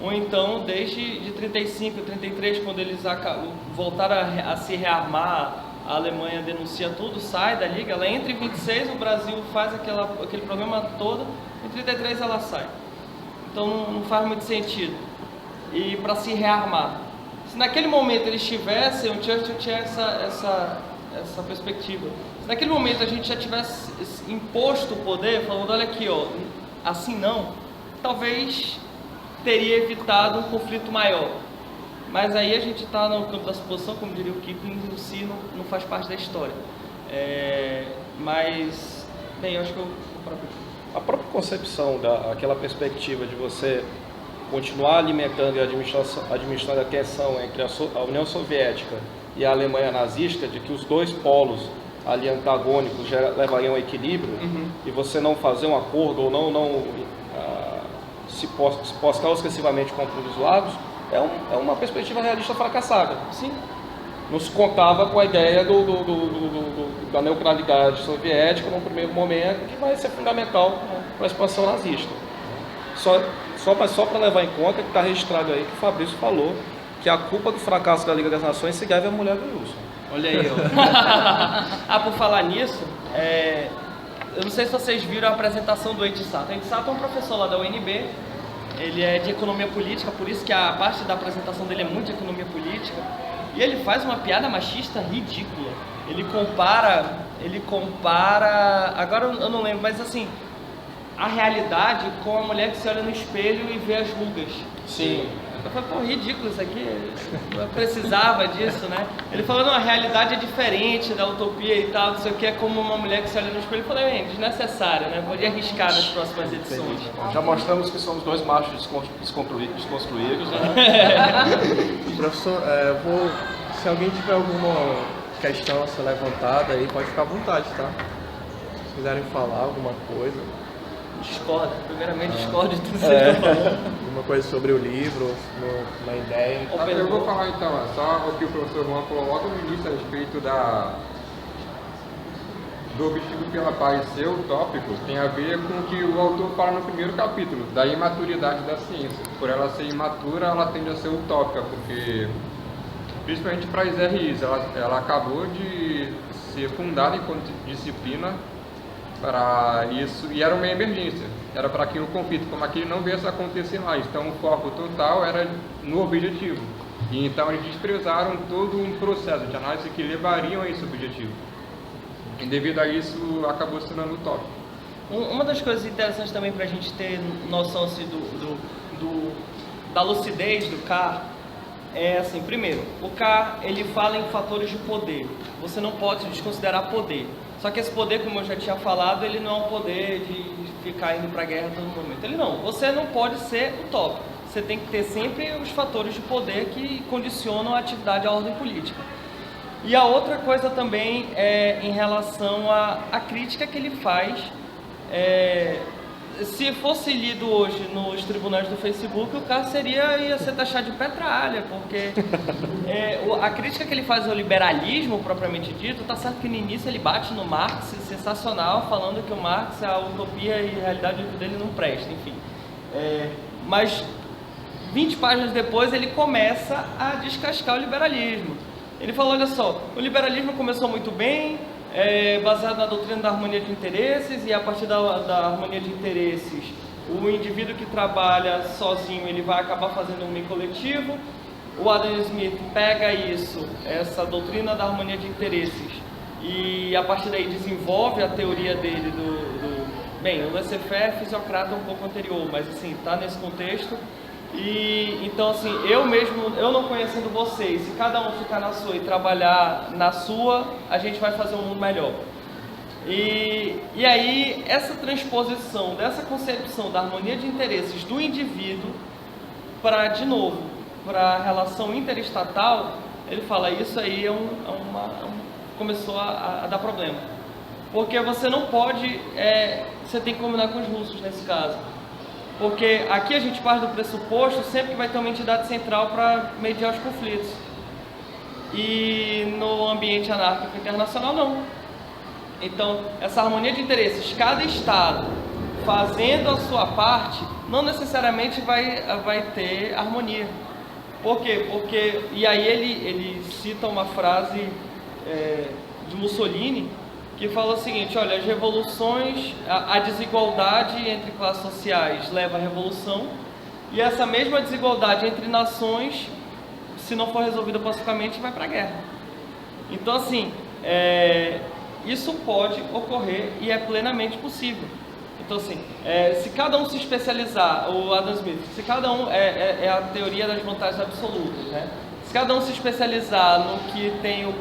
ou então desde de 35, 33, quando eles voltaram a se rearmar, a Alemanha denuncia tudo, sai da Liga, ela entra em 26, o Brasil faz aquele programa todo, em 33 ela sai. Então não faz muito sentido. E para se rearmar. Se naquele momento eles tivessem, o Churchill tinha essa perspectiva. Se naquele momento a gente já tivesse imposto o poder, falando, olha aqui, ó, assim não, talvez teria evitado um conflito maior. Mas aí a gente está no campo da suposição, como diria o Kipling, em si não faz parte da história. Mas, bem, eu acho que A própria concepção daquela perspectiva de você continuar alimentando e administrando a tensão entre a União Soviética e a Alemanha nazista, de que os dois polos ali antagônicos já levariam ao equilíbrio, e você não fazer um acordo ou não se postar ostensivamente contra um dos lados, é uma perspectiva realista fracassada. sim. Não se contava com a ideia da neutralidade soviética num primeiro momento, que vai ser fundamental para a expansão nazista. Só para levar em conta que está registrado aí que o Fabrício falou que a culpa do fracasso da Liga das Nações se deve à mulher do Wilson. Olha aí, ó. Por falar nisso, eu não sei se vocês viram a apresentação do Edi Sato. O Edi Sato é um professor lá da UNB, ele é de economia política, por isso que a parte da apresentação dele é muito de economia política, e ele faz uma piada machista ridícula. Ele compara, agora eu não lembro, mas assim, a realidade com a mulher que se olha no espelho e vê as rugas. Sim. Eu falei, pô, ridículo isso aqui, eu precisava disso, né? Ele falou, não, a realidade é diferente da utopia e tal, não sei o que, é como uma mulher que se olha no espelho. Eu falei, desnecessário, né? Pode arriscar nas próximas edições. Já mostramos que somos dois machos desconstruídos, né? Professor, se alguém tiver alguma questão a ser levantada aí, pode ficar à vontade, tá? Se quiserem falar alguma coisa. Discordo, primeiramente discordo de tudo que você está falando. Alguma coisa sobre o livro, uma ideia. Eu vou falar então, só o que o professor Juan falou logo no início a respeito do objetivo pela paz ser utópico, tem a ver com o que o autor fala no primeiro capítulo, da imaturidade da ciência. Por ela ser imatura, ela tende a ser utópica, porque, principalmente para as RIs, ela acabou de ser fundada enquanto disciplina para isso, e era uma emergência, era para que o conflito como aquele não viesse a acontecer mais, então o foco total era no objetivo, e então eles desprezaram todo um processo de análise que levariam a esse objetivo, e devido a isso acabou se tornando utópico. Uma das coisas interessantes também para a gente ter noção assim, da lucidez do Carr é assim, primeiro, o Carr ele fala em fatores de poder, você não pode desconsiderar poder. Só que esse poder, como eu já tinha falado, ele não é um poder de ficar indo para a guerra a todo momento. Ele não. Você não pode ser utópico. Você tem que ter sempre os fatores de poder que condicionam a atividade à ordem política. E a outra coisa também é em relação à crítica que ele faz. Se fosse lido hoje nos tribunais do Facebook, o caso ia ser taxado de petralha, porque a crítica que ele faz ao liberalismo, propriamente dito, está certo que no início ele bate no Marx, sensacional, falando que o Marx, a utopia e a realidade dele não presta, enfim. Mas 20 páginas depois ele começa a descascar o liberalismo. Ele falou, olha só, o liberalismo começou muito bem, baseado na doutrina da harmonia de interesses, e a partir da harmonia de interesses, o indivíduo que trabalha sozinho, ele vai acabar fazendo um meio coletivo. O Adam Smith pega essa doutrina da harmonia de interesses, e a partir daí desenvolve a teoria dele bem, o laissez-faire é fisiocrata um pouco anterior, mas assim, está nesse contexto. E então assim, eu não conhecendo vocês, se cada um ficar na sua e trabalhar na sua, a gente vai fazer um mundo melhor. E aí essa transposição dessa concepção da harmonia de interesses do indivíduo para, de novo, para a relação interestatal, ele fala, isso aí começou a dar problema, porque você não pode, você tem que combinar com os russos nesse caso. Porque aqui a gente parte do pressuposto sempre que vai ter uma entidade central para mediar os conflitos. E no ambiente anárquico internacional, não. Então, essa harmonia de interesses, cada Estado fazendo a sua parte, não necessariamente vai ter harmonia. Por quê? Porque, e aí ele cita uma frase de Mussolini, que fala o seguinte: olha, as revoluções, a desigualdade entre classes sociais leva à revolução, e essa mesma desigualdade entre nações, se não for resolvida pacificamente, vai para a guerra. Então, assim, isso pode ocorrer e é plenamente possível. Então, assim, se cada um se especializar, o Adam Smith, se cada um, é a teoria das vantagens absolutas, né? Se cada um se especializar no que tem o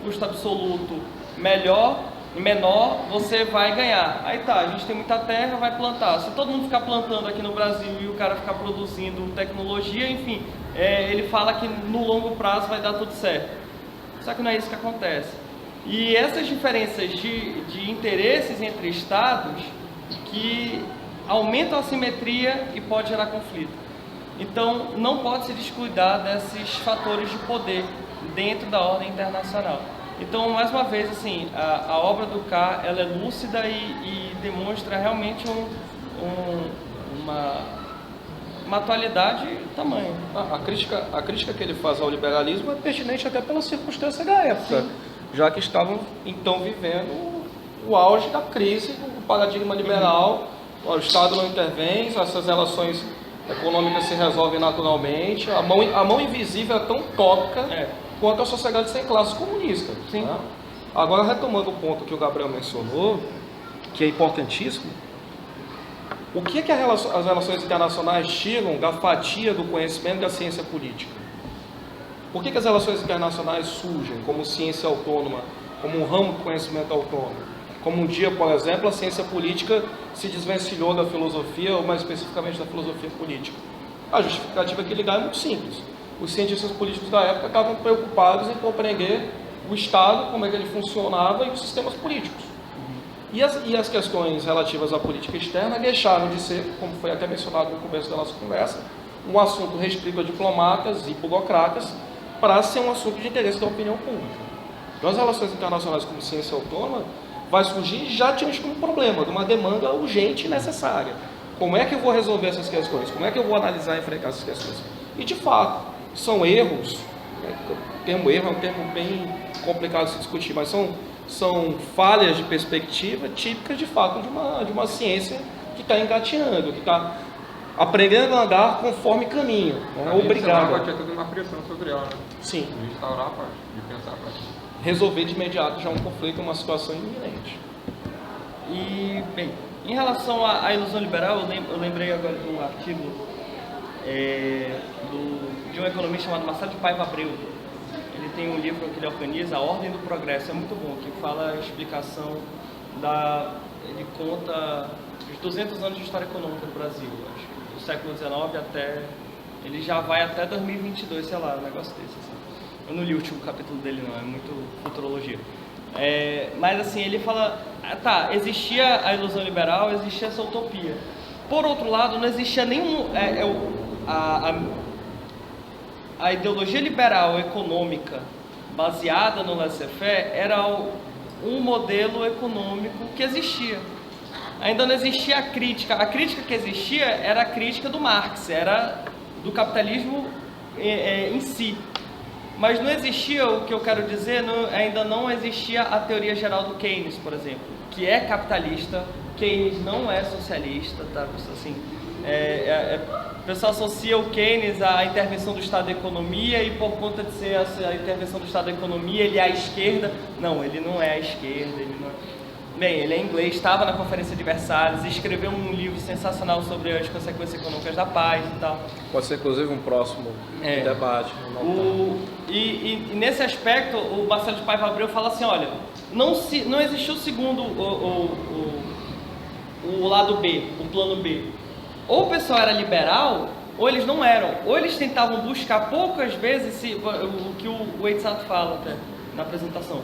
custo absoluto melhor e menor, você vai ganhar. Aí tá, a gente tem muita terra, vai plantar. Se todo mundo ficar plantando aqui no Brasil e o cara ficar produzindo tecnologia, enfim, ele fala que no longo prazo vai dar tudo certo. Só que não é isso que acontece. E essas diferenças de interesses entre estados que aumentam a assimetria e pode gerar conflito. Então, não pode se descuidar desses fatores de poder dentro da ordem internacional. Então, mais uma vez, assim, a obra do K, ela é lúcida e demonstra realmente uma atualidade tamanho. A crítica que ele faz ao liberalismo é pertinente até pela circunstância da época. Sim. Já que estavam, então, vivendo o auge da crise do paradigma liberal, o Estado não intervém, essas relações econômicas se resolvem naturalmente, a mão invisível é tão utópica quanto a sociedade sem classe comunista. Sim. Né? Agora, retomando o ponto que o Gabriel mencionou, que é importantíssimo, o que as relações internacionais tiram da fatia do conhecimento da ciência política? Por que as relações internacionais surgem como ciência autônoma, como um ramo do conhecimento autônomo? Como um dia, por exemplo, a ciência política se desvencilhou da filosofia, ou mais especificamente da filosofia política. A justificativa que lhe dá é muito simples. Os cientistas políticos da época estavam preocupados em compreender o Estado, como é que ele funcionava e os sistemas políticos. E as questões relativas à política externa deixaram de ser, como foi até mencionado no começo da nossa conversa, um assunto restrito a diplomatas e burocratas, para ser um assunto de interesse da opinião pública. Então, as relações internacionais como ciência autônoma vai surgir já diante de um problema, de uma demanda urgente e necessária. Como é que eu vou resolver essas questões? Como é que eu vou analisar e enfrentar essas questões? E, de fato, são erros, o termo erro é um termo bem complicado de se discutir, mas são falhas de perspectiva típicas, de fato, de uma ciência que está engateando, que está aprendendo a andar conforme caminho, né? Obrigado. Vai ter toda uma pressão sobre ela, né? Sim. De instaurar a parte, de pensar a parte. Resolver de imediato já um conflito, uma situação iminente. E, bem, em relação à ilusão liberal, eu lembrei agora de um artigo de um economista chamado Marcelo de Paiva Abreu. Ele tem um livro que ele organiza, A Ordem do Progresso, é muito bom, que fala a explicação ele conta os 200 anos de história econômica do Brasil, acho que do século XIX até, ele já vai até 2022, sei lá, um negócio desse, assim. Eu não li o último capítulo dele não, é muito futurologia. Mas assim, ele fala, existia a ilusão liberal, existia essa utopia. Por outro lado, não existia nenhum... A ideologia liberal econômica baseada no laissez-faire era um modelo econômico que existia. Ainda não existia a crítica. A crítica que existia era a crítica do Marx, era do capitalismo em si. Mas não existia, o que eu quero dizer, ainda não existia a teoria geral do Keynes, por exemplo, que é capitalista. Keynes não é socialista, tá? Assim, o pessoal associa o Keynes à intervenção do Estado da economia e por conta de ser a intervenção do Estado da economia, ele é à esquerda. Não, ele não é à esquerda, ele não é... Bem, ele é inglês, estava na Conferência de Versalhes, escreveu um livro sensacional sobre as consequências econômicas da paz e tal. Pode ser, inclusive, um próximo debate. E nesse aspecto, o Marcelo de Paiva Abreu fala assim, olha, não existiu segundo o lado B, o plano B. Ou o pessoal era liberal, ou eles não eram. Ou eles tentavam buscar poucas vezes o que o Eitzat fala até na apresentação.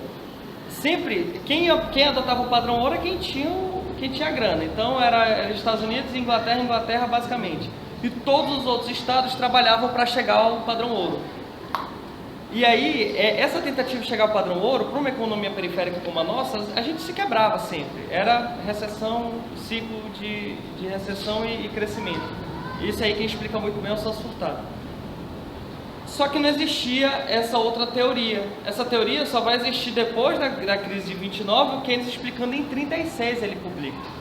Sempre, quem adotava o padrão ouro é quem tinha o quem tinha grana. Então era Estados Unidos e Inglaterra basicamente. E todos os outros estados trabalhavam para chegar ao padrão ouro. E aí, essa tentativa de chegar ao padrão ouro, para uma economia periférica como a nossa, a gente se quebrava sempre. Era recessão, ciclo de recessão e crescimento. Isso aí quem explica muito bem é o Celso Furtado. Só que não existia essa outra teoria. Essa teoria só vai existir depois da crise de 29, o Keynes explicando em 36 ele publica.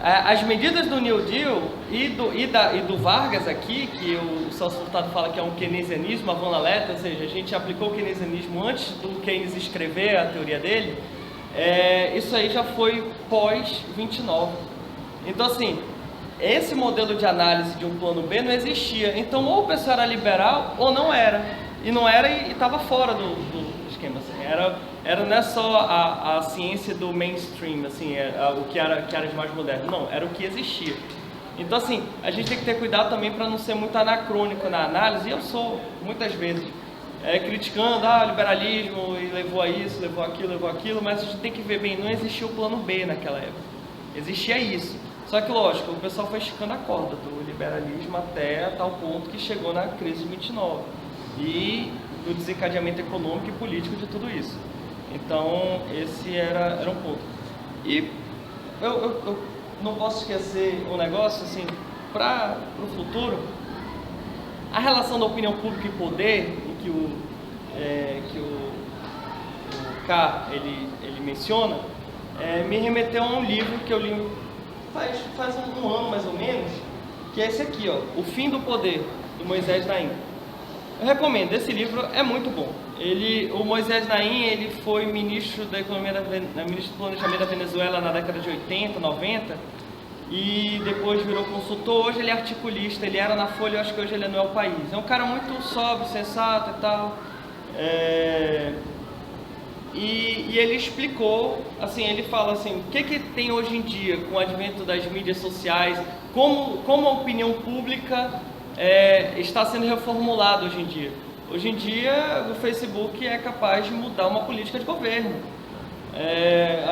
As medidas do New Deal e do Vargas aqui, que o Celso Furtado fala que é um keynesianismo avant la lettre, ou seja, a gente aplicou o keynesianismo antes do Keynes escrever a teoria dele, isso aí já foi pós-29. Então, assim, esse modelo de análise de um plano B não existia. Então, ou o pessoal era liberal ou não era. E não era e estava fora do esquema. Assim. Não é só a ciência do mainstream, assim, o que era de mais moderno. Não, era o que existia. Então, assim, a gente tem que ter cuidado também para não ser muito anacrônico na análise. E eu sou, muitas vezes, criticando o liberalismo e levou a isso, levou aquilo, mas a gente tem que ver bem, não existia o plano B naquela época. Existia isso. Só que, lógico, o pessoal foi esticando a corda do liberalismo até tal ponto que chegou na crise de 29 e do desencadeamento econômico e político de tudo isso. Então, esse era um ponto. E eu não posso esquecer um negócio, assim, para o futuro, a relação da opinião pública e poder, em que o K ele menciona, me remeteu a um livro que eu li faz um ano mais ou menos, que é esse aqui, ó, O Fim do Poder, do Moisés Naim. Eu recomendo, esse livro é muito bom. O Moisés Naim, ele foi ministro da Economia, ministro do Planejamento da Venezuela na década de 80, 90, e depois virou consultor. Hoje ele é articulista, ele era na Folha, eu acho que hoje ele é no El País. É um cara muito sóbrio, sensato e tal. E ele explicou, assim, ele fala assim, o que tem hoje em dia com o advento das mídias sociais, como a opinião pública está sendo reformulada hoje em dia. Hoje em dia o Facebook é capaz de mudar uma política de governo.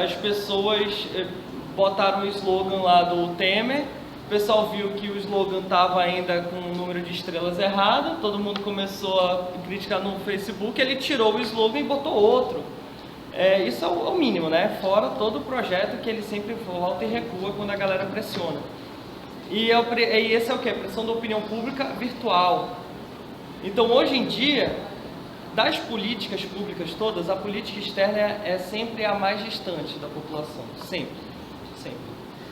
As pessoas botaram o slogan lá do Temer, o pessoal viu que o slogan estava ainda com o número de estrelas errado, todo mundo começou a criticar no Facebook, ele tirou o slogan e botou outro. Isso é o mínimo, né? Fora todo o projeto que ele sempre volta e recua quando a galera pressiona. E esse é o que? A pressão da opinião pública virtual. Então, hoje em dia, das políticas públicas todas, a política externa é sempre a mais distante da população. Sempre. Sempre.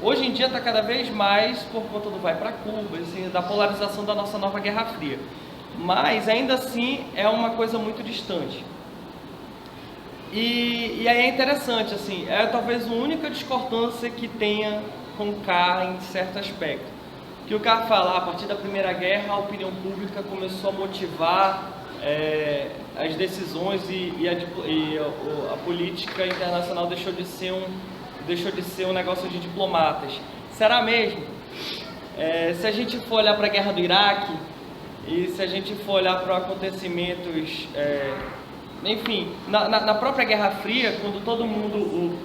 Hoje em dia está cada vez mais por conta do vai para Cuba, assim, da polarização da nossa nova Guerra Fria. Mas, ainda assim, é uma coisa muito distante. E aí é interessante, assim, talvez a única discordância que tenha com o K em certo aspecto. Que o K fala, a partir da Primeira Guerra, a opinião pública começou a motivar as decisões e a política internacional deixou de ser um negócio de diplomatas. Será mesmo? Se a gente for olhar para a Guerra do Iraque e se a gente for olhar para acontecimentos... enfim, na própria Guerra Fria, quando todo mundo,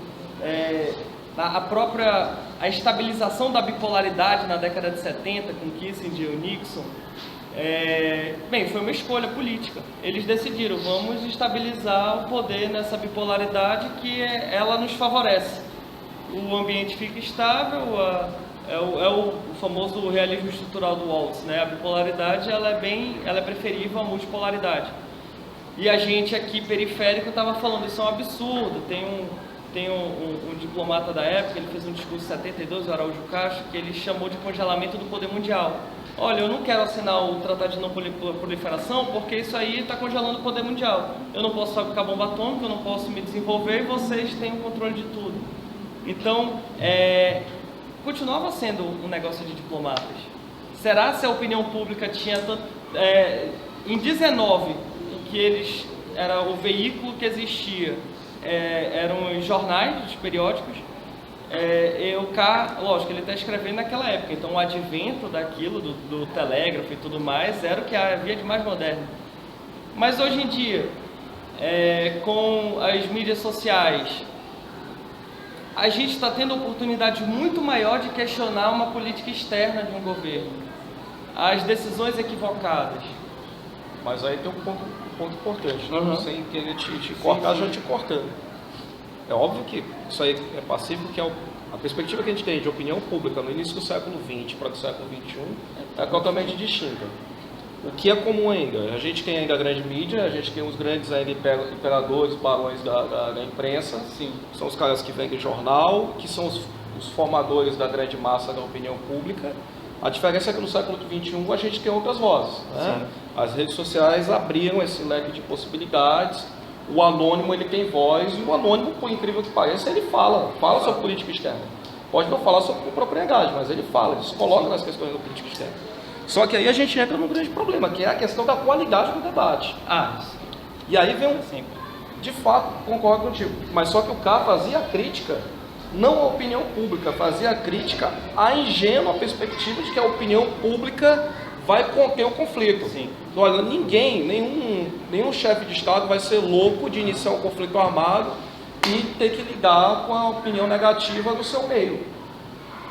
a estabilização da bipolaridade na década de 70, com Kissinger e Nixon, foi uma escolha política. Eles decidiram, vamos estabilizar o poder nessa bipolaridade que ela nos favorece. O ambiente fica estável, é o famoso realismo estrutural do Waltz, né? A bipolaridade ela é preferível à multipolaridade. E a gente aqui, periférico, estava falando, isso é um absurdo. Tem um diplomata da época, ele fez um discurso em 72, o Araújo Castro, que ele chamou de congelamento do poder mundial. Olha, eu não quero assinar o Tratado de Não Proliferação, porque isso aí está congelando o poder mundial. Eu não posso fabricar bomba atômica, eu não posso me desenvolver, e vocês têm o controle de tudo. Então, continuava sendo um negócio de diplomatas. Será se a opinião pública tinha tanto... em 19... que eles era o veículo que existia, eram os jornais, os periódicos, o K, lógico, ele está escrevendo naquela época, então o advento daquilo, do telégrafo e tudo mais, era o que havia de mais moderno. Mas hoje em dia, com as mídias sociais, a gente está tendo a oportunidade muito maior de questionar uma política externa de um governo, as decisões equivocadas. Mas aí tem um ponto importante, Uhum. sem querer te cortar, já te cortando. É óbvio que isso aí é pacífico, que a perspectiva que a gente tem de opinião pública no início do século XX para o século XXI é totalmente distinta. O que é comum ainda? A gente tem ainda a grande mídia, a gente tem os grandes ainda imperadores, barões da imprensa, Sim. são os caras que vendem jornal, que são os formadores da grande massa da opinião pública. A diferença é que no século XXI a gente tem outras vozes, né? As redes sociais abriram esse leque de possibilidades, o anônimo ele tem voz, e o anônimo, por incrível que pareça, ele fala sobre política externa. Pode não falar sobre propriedade, mas ele fala, ele se coloca nas questões da política externa. Só que aí a gente entra num grande problema, que é a questão da qualidade do debate. E aí vem de fato, concordo contigo, mas só que o cara fazia a crítica, não a opinião pública, fazia a crítica à ingênua perspectiva de que a opinião pública vai conter o conflito. Sim. Olha, nenhum chefe de Estado vai ser louco de iniciar um conflito armado e ter que lidar com a opinião negativa do seu meio.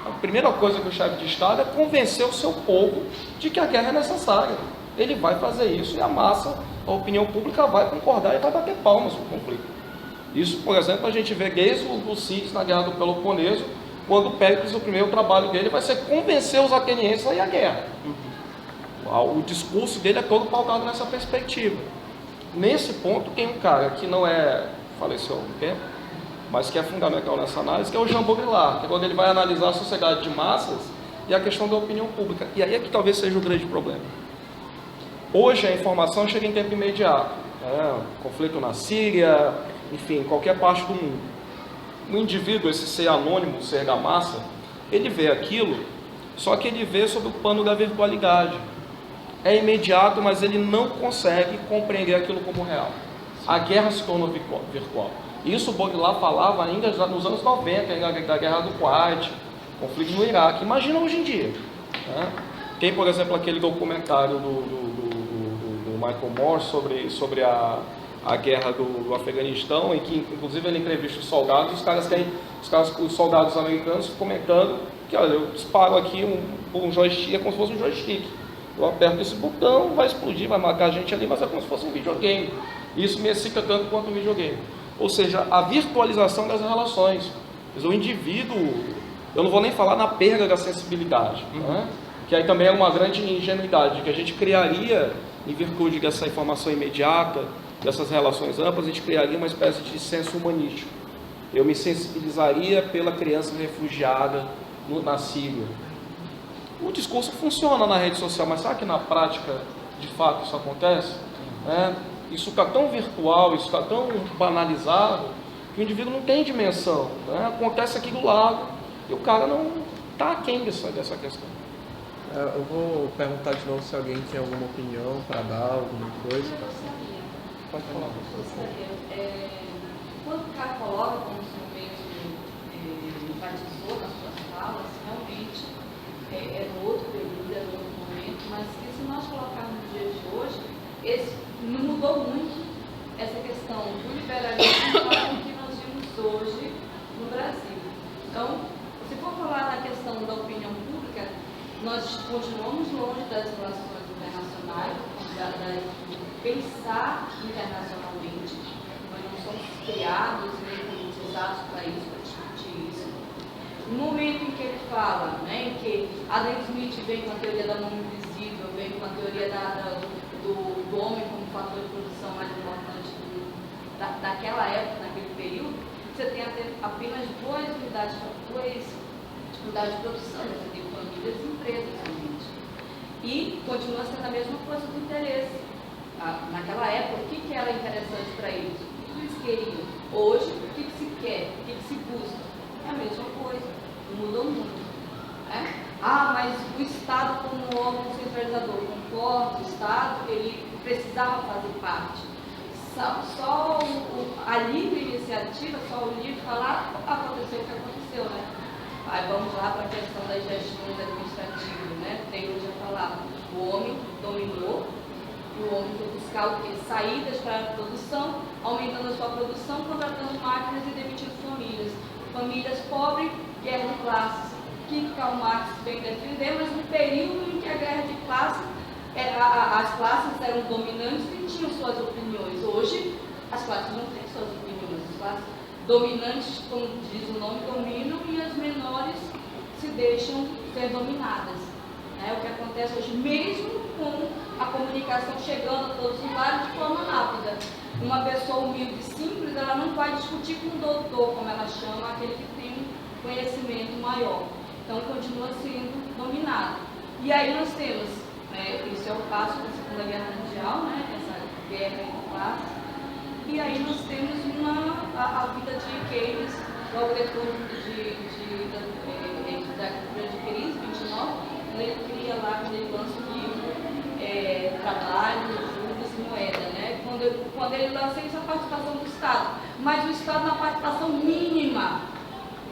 A primeira coisa que o chefe de Estado é convencer o seu povo de que a guerra é necessária. Ele vai fazer isso e a massa, a opinião pública vai concordar e vai bater palmas no conflito. Isso, por exemplo, a gente vê desde o Cid na Guerra do Peloponeso, quando Péricles, o primeiro trabalho dele vai ser convencer os atenienses a ir à guerra. O discurso dele é todo pautado nessa perspectiva. Nesse ponto tem um cara que não faleceu há um tempo, mas que é fundamental nessa análise, que é o Jean Baudrillard, que é quando ele vai analisar a sociedade de massas e a questão da opinião pública. E aí é que talvez seja o grande problema. Hoje a informação chega em tempo imediato. Conflito na Síria, enfim, qualquer parte do mundo. O indivíduo, esse ser anônimo, o ser da massa, ele vê aquilo, só que ele vê sob o pano da virtualidade. É imediato, mas ele não consegue compreender aquilo como real. A guerra se tornou virtual. Isso o Baudrillard falava ainda já nos anos 90, da guerra do Kuwait, conflito no Iraque. Imagina hoje em dia. Né? Tem, por exemplo, aquele documentário do Michael Moore sobre a guerra do Afeganistão, em que inclusive ele entrevista os soldados, os soldados americanos comentando que, olha, eu disparo aqui um joystick, é como se fosse um joystick. Eu aperto esse botão, vai explodir, vai matar a gente ali, mas é como se fosse um videogame. Isso me excita tanto quanto um videogame. Ou seja, a virtualização das relações. O indivíduo, eu não vou nem falar na perda da sensibilidade, né? Que aí também é uma grande ingenuidade, que a gente criaria, em virtude dessa informação imediata, dessas relações amplas, a gente criaria uma espécie de senso humanístico. Eu me sensibilizaria pela criança refugiada na Síria. O discurso funciona na rede social, mas sabe que na prática, de fato, isso acontece? Isso está tão virtual, isso está tão banalizado, que o indivíduo não tem dimensão. Acontece aqui do lado e o cara não está aquém dessa questão. Eu vou perguntar de novo se alguém tem alguma opinião para dar, alguma coisa. Pode falar. Quando o cara coloca, como o senhor mesmo enfatizou nas suas falas, realmente é no outro período, é no outro momento, mas que se nós colocarmos nos dias de hoje, não mudou muito essa questão do liberalismo para o que nós vimos hoje no Brasil. Então, se for falar na questão da opinião pública, nós continuamos longe das relações internacionais, de pensar internacionalmente. Nós não somos criados nem politizados para isso, para discutir isso. No momento em que ele fala, em que Adam Smith vem com a teoria da mão invisível, vem com a teoria do homem como fator de produção mais importante daquela época, naquele período, você tem apenas duas unidades de produção, você tem famílias e empresas realmente. E continua sendo a mesma coisa do interesse. Naquela época, o que era interessante para eles? O que eles queriam? Hoje, o que se quer? O que se busca? É a mesma coisa, não mudou muito. Mas o Estado como órgão centralizador, concordo, o Estado, ele precisava fazer parte. Só a livre iniciativa, só o livre falar, aconteceu o que aconteceu, né? Aí vamos lá para a questão das gestões administrativas, né? Taylor já falava, o homem dominou, o homem foi buscar o quê? Saídas para a produção, aumentando a sua produção, contratando máquinas e demitindo famílias. famílias pobres, guerra de classes, que Karl Marx veio defender, mas no período em que a guerra de classes, as classes eram dominantes e tinham suas opiniões. Hoje, as classes não têm suas opiniões. As classes dominantes, como diz o nome, dominam e as menores se deixam ser dominadas. É o que acontece hoje, mesmo com a comunicação chegando a todos os lares de forma rápida. Uma pessoa humilde e simples, ela não vai discutir com o doutor, como ela chama, aquele que tem um conhecimento maior. Então, continua sendo dominado. E aí nós temos, isso é o caso da Segunda Guerra Mundial, né, essa guerra entre classes. E aí nós temos a vida de Keynes, logo depois da grande crise, 29, ele cria lá, quando ele lança o livro Trabalho, Juros e Moeda, né? Quando ele lança isso, a participação do Estado, mas o Estado na participação mínima,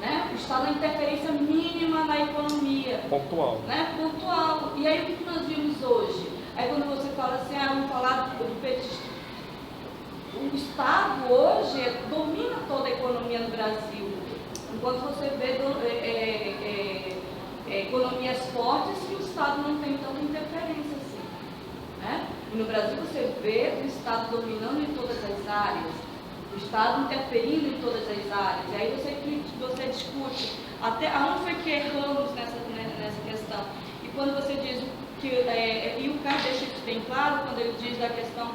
né? O Estado na interferência mínima na economia. Pontual. Né? Pontual. E aí o que nós vimos hoje? Aí quando você fala assim, vamos falar do petista. O Estado hoje domina toda a economia no Brasil. Enquanto você vê economias fortes e o Estado não tem tanta interferência assim. Né? E no Brasil você vê o Estado dominando em todas as áreas, o Estado interferindo em todas as áreas. E aí você discute até aonde foi que erramos nessa questão. E quando você diz que, e o Carlos deixa isso bem claro, quando ele diz da questão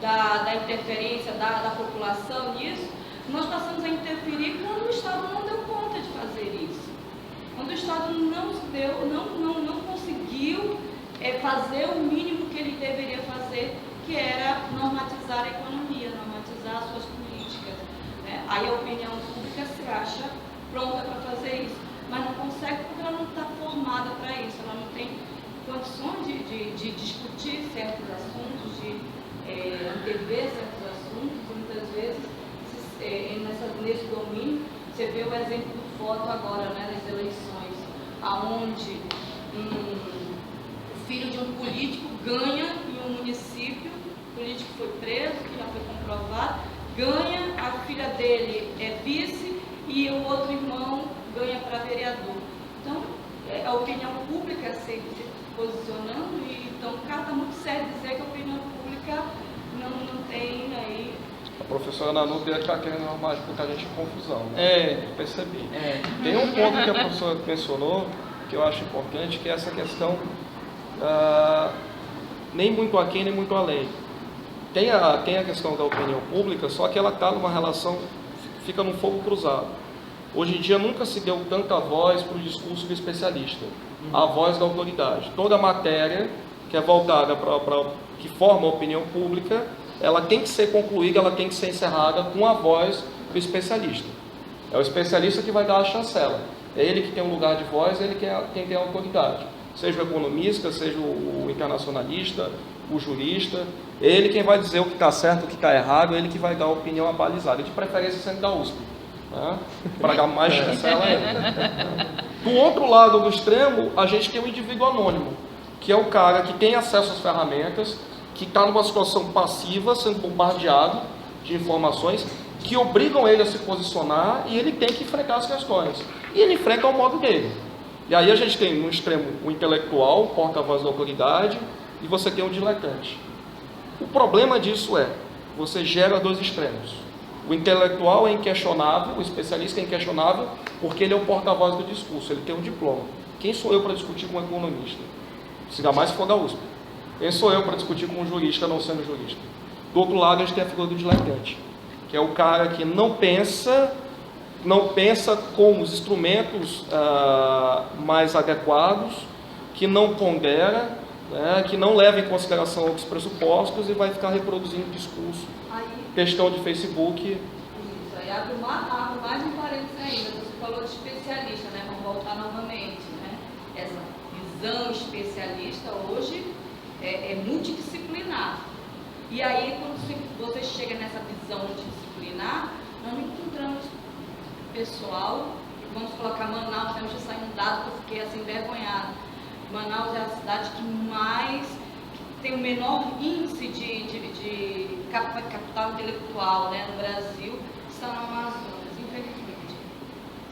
da interferência da população nisso, nós passamos a interferir quando o Estado não deu conta de fazer isso. Quando o Estado não conseguiu fazer o mínimo que ele deveria fazer, que era normatizar a economia, normatizar as suas políticas. Né? Aí a opinião pública se acha pronta para fazer isso, mas não consegue porque ela não está formada para isso, ela não tem condições de discutir certos assuntos, de antever certos assuntos, e muitas vezes nesse domínio, você vê o exemplo do voto agora, né, nas eleições, aonde o filho de um político ganha em um município, o político foi preso, que já foi comprovado, ganha, a filha dele é vice e o outro irmão ganha para vereador. Então, a opinião pública se posicionando, e então está muito sério dizer que a opinião pública não tem aí. A professora Nanu está querendo arrumar porque a gente tem confusão. Né? Eu percebi. Tem um ponto que a professora mencionou que eu acho importante, que é essa questão nem muito aquém, nem muito além. Tem a questão da opinião pública, só que ela está numa relação, fica num fogo cruzado. Hoje em dia nunca se deu tanta voz para o discurso do especialista, a voz da autoridade. Toda matéria que é voltada que forma a opinião pública, ela tem que ser concluída, ela tem que ser encerrada com a voz do especialista. É o especialista que vai dar a chancela. É ele que tem um lugar de voz, é ele quem tem a autoridade. Seja o economista, seja o internacionalista, o jurista, é ele quem vai dizer o que está certo, o que está errado, é ele que vai dar a opinião abalizada, de preferência sendo da USP, né? Para dar mais chancela ainda. Do outro lado do extremo, a gente tem o indivíduo anônimo, que é o cara que tem acesso às ferramentas, que está numa situação passiva, sendo bombardeado de informações que obrigam ele a se posicionar, e ele tem que enfrentar as questões. E ele enfrenta ao modo dele. E aí a gente tem no extremo o intelectual, o porta-voz da autoridade, e você tem o diletante. O problema disso você gera dois extremos. O intelectual é inquestionável, o especialista é inquestionável, porque ele é o porta-voz do discurso, ele tem um diploma. Quem sou eu para discutir com um economista? Ainda mais se for da USP. Quem sou eu para discutir com um jurista não sendo jurista? Do outro lado, a gente tem a figura do diletante, que é o cara que não pensa com os instrumentos mais adequados, que não pondera, né, que não leva em consideração outros pressupostos e vai ficar reproduzindo discurso. Questão de Facebook. Isso, aí abre mais um parênteses ainda. Você falou de especialista, né? Vamos voltar novamente, né? Essa visão especialista hoje é multidisciplinar. E aí, quando você chega nessa visão multidisciplinar, nós encontramos pessoal, vamos colocar Manaus, temos que sair um dado que eu fiquei assim envergonhada. Manaus é a cidade que tem o menor índice de capital intelectual, né, no Brasil, está no Amazonas, infelizmente.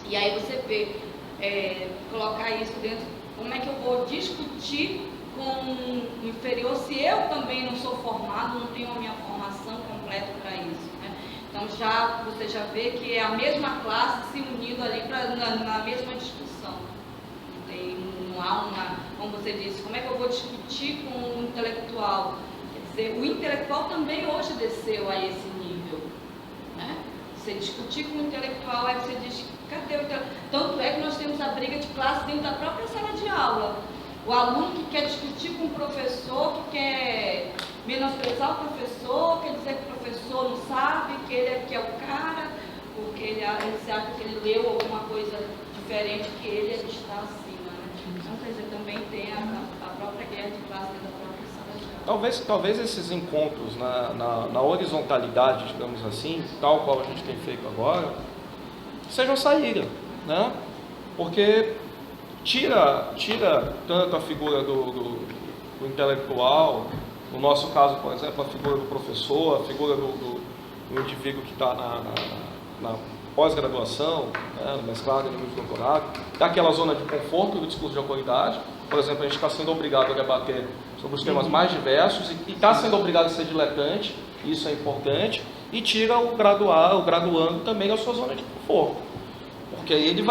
E aí você vê, colocar isso dentro, como é que eu vou discutir com um inferior se eu também não sou formado, não tenho a minha formação completa para isso, né? Então você já vê que é a mesma classe se unindo ali na mesma discussão. Não há como você disse, como é que eu vou discutir com um intelectual? Quer dizer, o intelectual também hoje desceu a esse nível, né? Você discutir com o intelectual, aí você diz, cadê o intelectual? Tanto é que nós temos a briga de classe dentro da própria sala de aula. O aluno que quer discutir com o professor, que quer menosprezar o professor, quer dizer que o professor não sabe, que ele é o cara, porque ele se acha que ele leu alguma coisa diferente que ele está acima, né? Então, quer dizer, também tem a própria guerra de classe dentro da própria sala de aula. Talvez esses encontros na horizontalidade, digamos assim, tal qual a gente tem feito agora, sejam saída, né? Porque tira tanto a figura do intelectual, no nosso caso, por exemplo, a figura do professor, a figura do indivíduo que está na pós-graduação, né, no mestrado e no doutorado, daquela zona de conforto do discurso de autoridade. Por exemplo, a gente está sendo obrigado a debater sobre os temas mais diversos e está sendo obrigado a ser diletante, isso é importante, e tira o graduando também da sua zona de conforto. Porque aí ele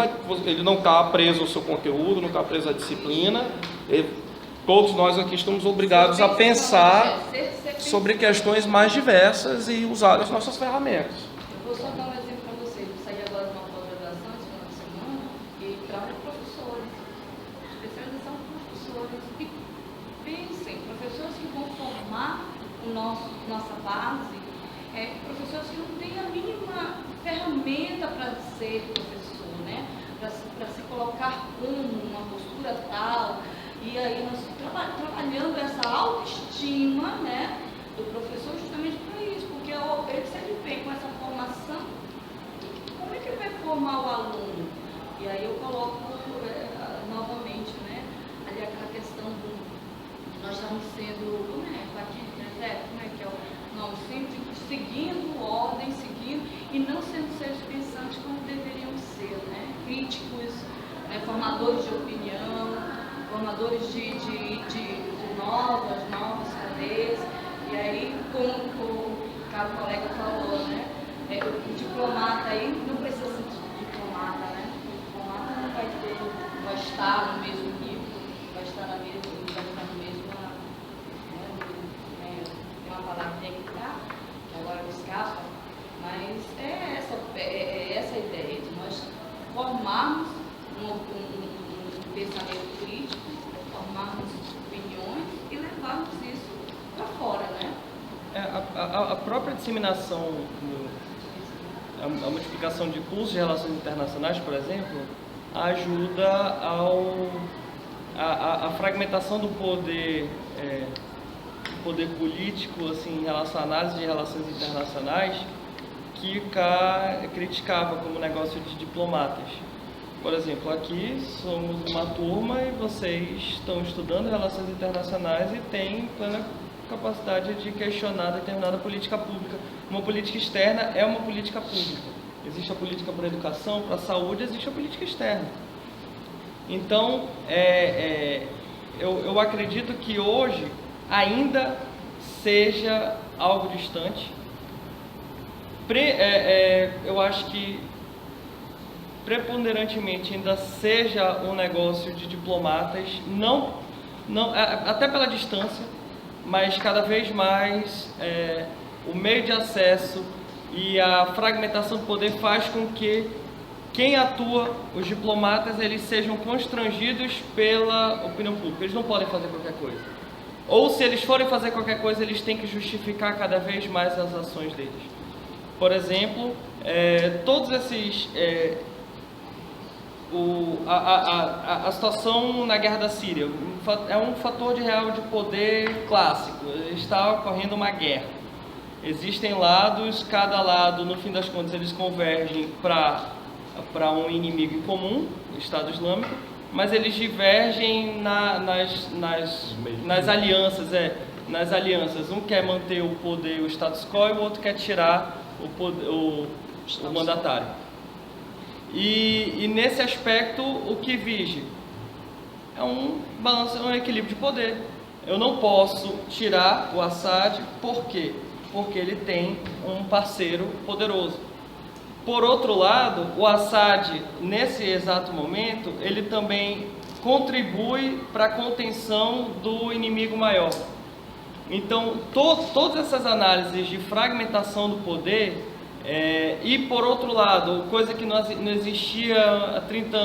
não está preso ao seu conteúdo, não está preso à disciplina. Todos nós aqui estamos obrigados a pensar sobre questões mais diversas e usar as nossas ferramentas. Eu vou só dar um exemplo para vocês. Eu saí agora de uma pós-graduação esse final de semana e trabalho com professores, especialização com professores. E pensem, professores que vão formar nossa base, professores que não têm a mínima ferramenta para ser professor, né? Para se colocar como uma postura tal. E aí nós trabalhando essa autoestima, né, do professor justamente para isso, porque ele sempre vem com essa formação, como é que ele vai formar o aluno? E aí eu coloco novamente, né, ali aquela questão de nós estamos sendo, como é que é o nome, sempre seguindo ordem, e não sendo seres pensantes como deveriam ser, né, críticos, né, formadores de opinião, formadores de novas cadeias. E aí, como o caro colega falou, né, o diplomata aí não precisa ser diplomata, né? O diplomata não vai estar no mesmo nível, vai estar no mesmo, tem uma palavrinha que está, que agora me escapa, mas é essa a ideia de nós formarmos um pensamento crítico, formarmos opiniões e levarmos isso para fora, né? A própria disseminação, a multiplicação de cursos de relações internacionais, por exemplo, ajuda a fragmentação do poder político, assim, em relação à análise de relações internacionais, que criticava como negócio de diplomatas. Por exemplo, aqui somos uma turma e vocês estão estudando relações internacionais e têm plena capacidade de questionar determinada política pública. Uma política externa é uma política pública. Existe a política para a educação, para a saúde, existe a política externa. Então, eu acredito que hoje ainda seja algo distante. Eu acho que preponderantemente ainda seja um negócio de diplomatas, não, até pela distância, mas cada vez mais o meio de acesso e a fragmentação do poder faz com que quem atua, os diplomatas, eles sejam constrangidos pela opinião pública. Eles não podem fazer qualquer coisa. Ou se eles forem fazer qualquer coisa, eles têm que justificar cada vez mais as ações deles. Por exemplo, todos esses... a situação na guerra da Síria é um fator real de poder clássico. Está ocorrendo uma guerra. Existem lados, cada lado, no fim das contas, eles convergem para um inimigo em comum, o Estado Islâmico, mas eles divergem nas alianças. Nas alianças, um quer manter o poder, o status quo, e o outro quer tirar o mandatário. E nesse aspecto, o que vige é um balanço, um equilíbrio de poder. Eu não posso tirar o Assad, por quê? Porque ele tem um parceiro poderoso. Por outro lado, o Assad, nesse exato momento, ele também contribui para a contenção do inimigo maior. Então, todas essas análises de fragmentação do poder, e por outro lado, coisa que não existia há 30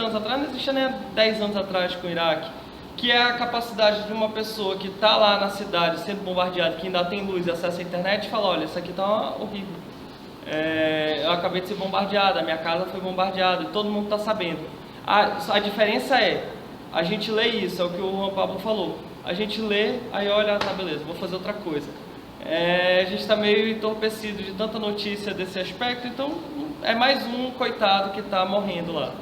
anos atrás, não existia nem há 10 anos atrás com o Iraque, que é a capacidade de uma pessoa que está lá na cidade sendo bombardeada, que ainda tem luz e acesso à internet, e fala, olha, isso aqui está horrível. Eu acabei de ser bombardeada, a minha casa foi bombardeada, e todo mundo está sabendo. A diferença é, a gente lê isso, é o que o Juan Pablo falou, a gente lê, aí olha, tá, beleza, vou fazer outra coisa. A gente está meio entorpecido de tanta notícia desse aspecto, então é mais um coitado que está morrendo lá.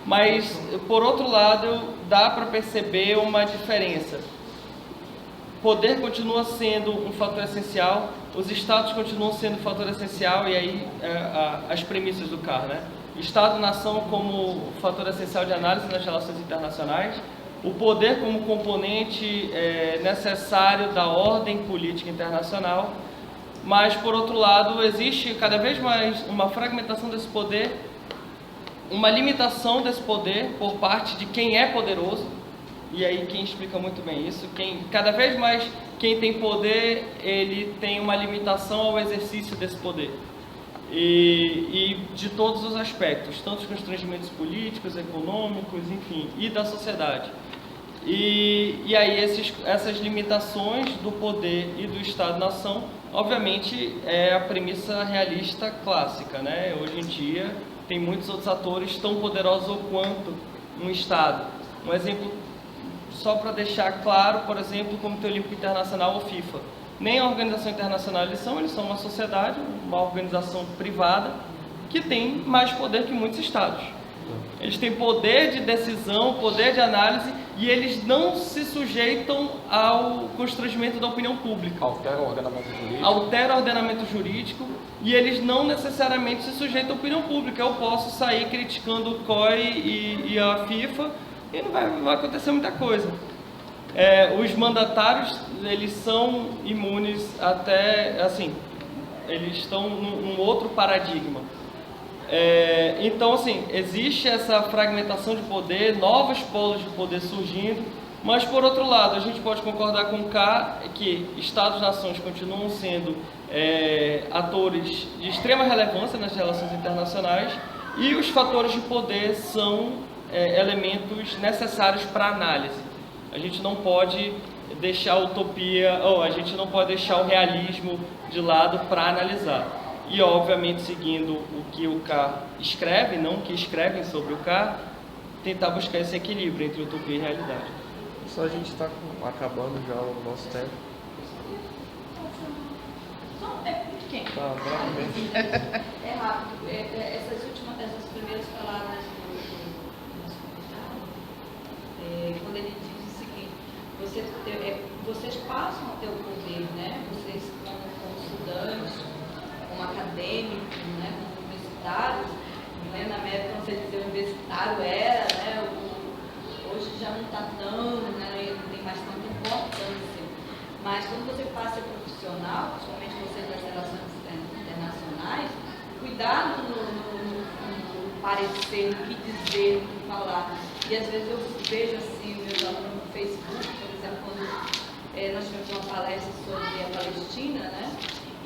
Mas, por outro lado, dá para perceber uma diferença. Poder continua sendo um fator essencial, os estados continuam sendo um fator essencial, e aí as premissas do CAR, né? Estado-nação como fator essencial de análise nas relações internacionais, o poder como componente necessário da ordem política internacional, mas, por outro lado, existe cada vez mais uma fragmentação desse poder, uma limitação desse poder por parte de quem é poderoso, e aí quem explica muito bem isso, cada vez mais quem tem poder, ele tem uma limitação ao exercício desse poder. E de todos os aspectos, tanto os constrangimentos políticos, econômicos, enfim, e da sociedade. E aí essas limitações do poder e do Estado-nação, obviamente, é a premissa realista clássica, né? Hoje em dia, tem muitos outros atores tão poderosos quanto um Estado. Um exemplo, só para deixar claro, por exemplo, o Comitê Olímpico Internacional, ou FIFA. Nem a organização internacional eles são uma sociedade, uma organização privada, que tem mais poder que muitos Estados. Eles têm poder de decisão, poder de análise, e eles não se sujeitam ao constrangimento da opinião pública. Altera o ordenamento jurídico. Altera o ordenamento jurídico, e eles não necessariamente se sujeitam à opinião pública. Eu posso sair criticando o COI e a FIFA, e não vai acontecer muita coisa. Os mandatários, eles são imunes até, assim, eles estão num outro paradigma. Então, assim, existe essa fragmentação de poder, novos polos de poder surgindo, mas, por outro lado, a gente pode concordar com o K que Estados-nações continuam sendo atores de extrema relevância nas relações internacionais, e os fatores de poder são elementos necessários para a análise. A gente não pode deixar a utopia, ou a gente não pode deixar o realismo de lado para analisar. E, obviamente, seguindo o que o K escreve, não o que escrevem sobre o K, tentar buscar esse equilíbrio entre utopia e realidade. Só a gente está acabando já o nosso tempo. Quem? Tá, brevemente. É rápido. Essas primeiras palavras do nosso convidado, quando ele diz o seguinte, vocês passam a ter o poder, né? Vocês como estudantes, como acadêmicos, né? Como universitários, né? Na minha época, não sei dizer, universitário era, né? Hoje já não está tão, né? Não tem mais tanta importância. Mas quando você passa a ser profissional, principalmente você das relações internacionais, cuidado no parecer, no que dizer, no que falar. E às vezes eu vejo assim, meus alunos no Facebook, por exemplo, quando nós tivemos uma palestra sobre a Palestina, né?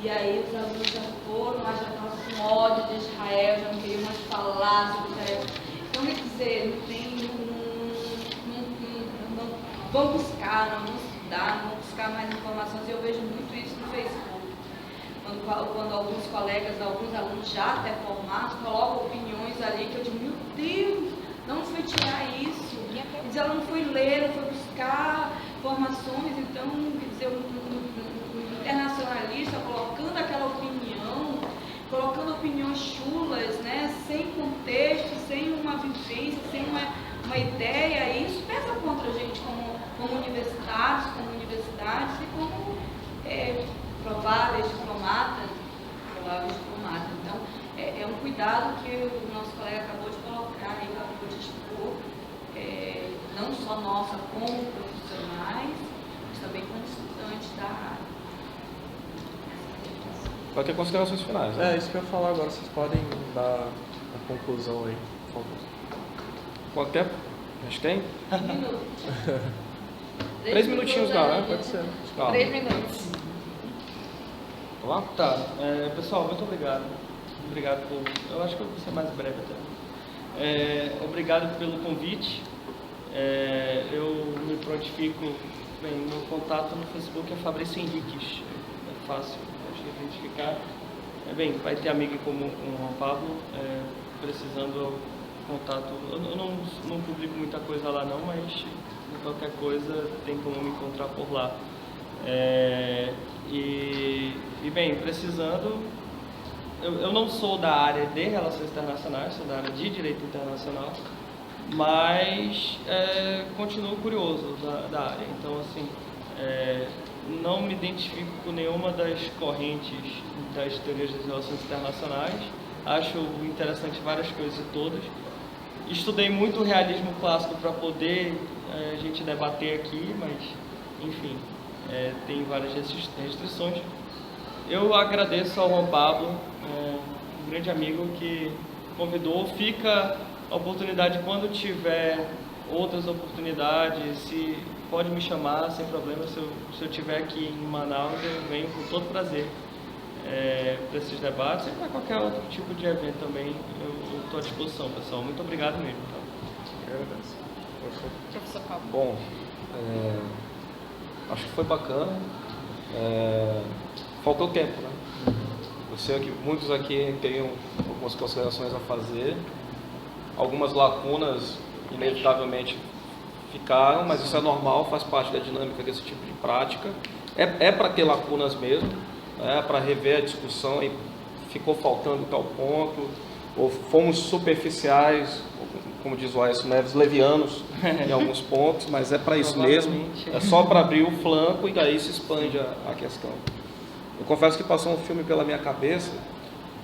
E aí os alunos já foram, mas já estavam com ódio de Israel, já não queriam mais falar sobre Israel. Então, quer dizer, não vão buscar, não vão estudar, não vão buscar mais informações. E eu vejo muito isso no Facebook. Quando alguns colegas, alguns alunos já até formados, colocam opiniões ali que eu digo, meu Deus, não foi tirar isso. Diz, ela não foi ler, não foi buscar informações. Então, quer dizer, um internacionalista colocando aquela opinião, colocando opiniões chulas, né, sem contexto, sem uma vivência, sem uma ideia, e isso pesa contra a gente como universitários, como universidades e como prováveis diplomatas. Então, é um cuidado que o nosso colega acabou de colocar e acabou de expor, não só nossa como profissionais, mas também como estudantes da área. Vai ter considerações finais, né? É, isso que eu ia falar agora, vocês podem dar a conclusão aí, por favor. Quanto tempo? A gente tem? 3 minutinhos dá, né? Pode ser. Tá. 3 minutos. Vamos lá? Tá, pessoal, muito obrigado. Obrigado por. Eu acho que eu vou ser mais breve até. Obrigado pelo convite. Eu me prontifico. Bem, meu contato no Facebook é Fabrício Henriques. É fácil, acho que identificar. Bem, vai ter amigo em comum com o Juan Pablo, precisando contato. Eu não publico muita coisa lá não, mas qualquer coisa tem como me encontrar por lá. E bem, precisando, eu não sou da área de relações internacionais, sou da área de direito internacional, mas continuo curioso da área. Então, assim, não me identifico com nenhuma das correntes das teorias das relações internacionais. Acho interessante várias coisas e todas. Estudei muito o realismo clássico para poder a gente debater aqui, mas, enfim, tem várias restrições. Eu agradeço ao Juan Pablo, um grande amigo que convidou. Fica a oportunidade, quando tiver outras oportunidades, se pode me chamar sem problema. Se eu estiver aqui em Manaus, eu venho com todo prazer para esses debates e para qualquer outro tipo de evento também. Eu estou à disposição, pessoal. Muito obrigado mesmo. Tá? Professor Paulo. Bom, acho que foi bacana. Faltou tempo, né? Eu sei que muitos aqui teriam algumas considerações a fazer. Algumas lacunas, inevitavelmente, ficaram, mas isso é normal, faz parte da dinâmica desse tipo de prática. É para ter lacunas mesmo, para rever a discussão e ficou faltando tal ponto, ou fomos superficiais, como diz o Aécio Neves, levianos em alguns pontos, mas é para isso mesmo, é só para abrir o flanco e daí se expande a questão. Eu confesso que passou um filme pela minha cabeça,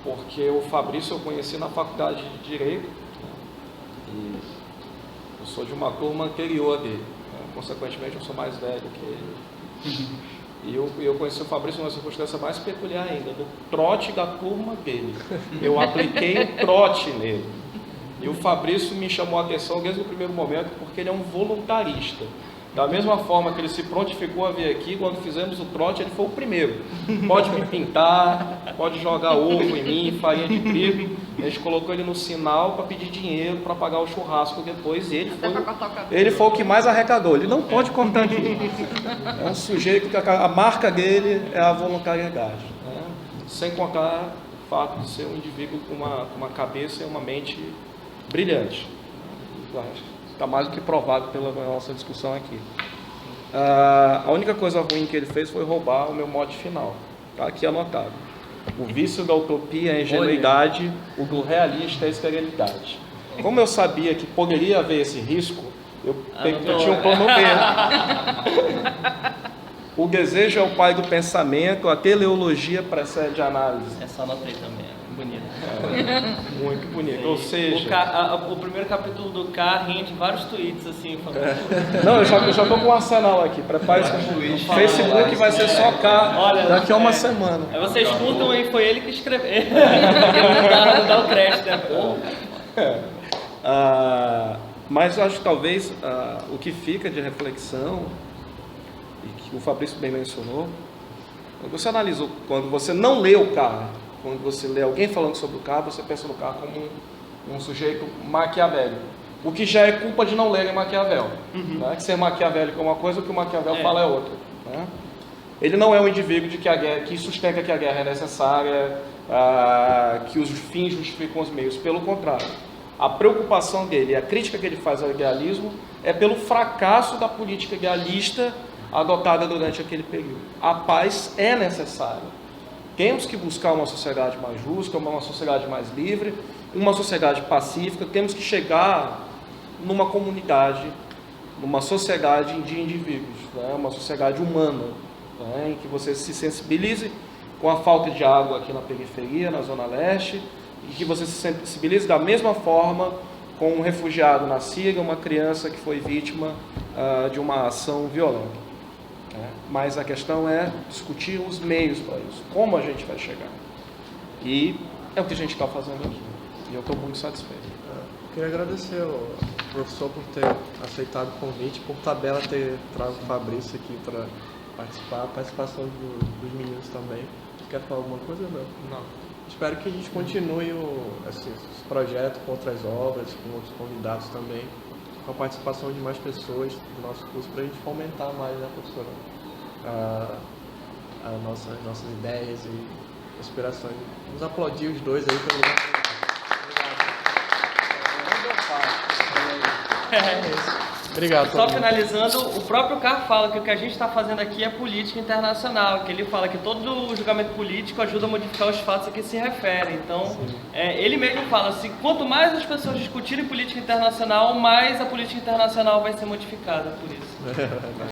porque o Fabrício eu conheci na faculdade de Direito, e eu sou de uma turma anterior dele, consequentemente eu sou mais velho que ele. E eu conheci o Fabrício numa circunstância mais peculiar ainda, do trote da turma dele. Eu apliquei o trote nele. E o Fabrício me chamou a atenção desde o primeiro momento, porque ele é um voluntarista. Da mesma forma que ele se prontificou a vir aqui, quando fizemos o trote, ele foi o primeiro. Pode me pintar, pode jogar ovo em mim, farinha de trigo. A gente colocou ele no sinal para pedir dinheiro para pagar o churrasco depois. E ele foi o que mais arrecadou. Ele não pode cortar dinheiro. É um sujeito que a marca dele é a voluntariedade, né? Sem contar o fato de ser um indivíduo com uma cabeça e uma mente brilhante. Está mais do que provado pela nossa discussão aqui. A única coisa ruim que ele fez foi roubar o meu mote final. Está aqui anotado. O vício da utopia é a ingenuidade, o do realista é a esterilidade. Como eu sabia que poderia haver esse risco, eu tinha um plano B. O desejo é o pai do pensamento, a teleologia precede a análise. Essa anotei também, bonita. Muito bonito. Ou seja, o primeiro capítulo do K rende vários tweets assim. Não, eu já estou com um arsenal aqui. Prepare-se. O Facebook vai ser só K daqui a uma semana. Aí vocês escutam e foi ele que escreveu. Não dá o crédito, né? Mas eu acho que talvez o que fica de reflexão, e que o Fabrício bem mencionou, quando você analisou, quando você não lê o K, quando você lê alguém falando sobre o K, você pensa no K como um sujeito maquiavélico. O que já é culpa de não ler Maquiavel. Né? Que ser maquiavélico é uma coisa, o que o Maquiavel fala é outra. Né? Ele não é um indivíduo que sustenta que a guerra é necessária, que os fins justificam os meios. Pelo contrário, a preocupação dele, a crítica que ele faz ao idealismo é pelo fracasso da política idealista adotada durante aquele período. A paz é necessária. Temos que buscar uma sociedade mais justa, uma sociedade mais livre, uma sociedade pacífica. Temos que chegar numa comunidade, numa sociedade de indivíduos, né? Uma sociedade humana, né? Em que você se sensibilize com a falta de água aqui na periferia, na Zona Leste, e que você se sensibilize da mesma forma com um refugiado na Síria, uma criança que foi vítima de uma ação violenta. Mas a questão é discutir os meios para isso, como a gente vai chegar. E é o que a gente está fazendo aqui. E eu estou muito satisfeito. Queria agradecer ao professor por ter aceitado o convite, por tabela ter trago o Fabrício aqui para participar, a participação dos meninos também. Quer falar alguma coisa? Não. Espero que a gente continue esse projeto com outras obras, com outros convidados também, com a participação de mais pessoas do nosso curso, para a gente fomentar mais, né, professora, nossas ideias e aspirações. Vamos aplaudir os dois aí pelo Obrigado. Só finalizando, o próprio Carr fala que o que a gente está fazendo aqui é política internacional, que ele fala que todo julgamento político ajuda a modificar os fatos a que se refere. Então, ele mesmo fala assim, quanto mais as pessoas discutirem política internacional, mais a política internacional vai ser modificada por isso.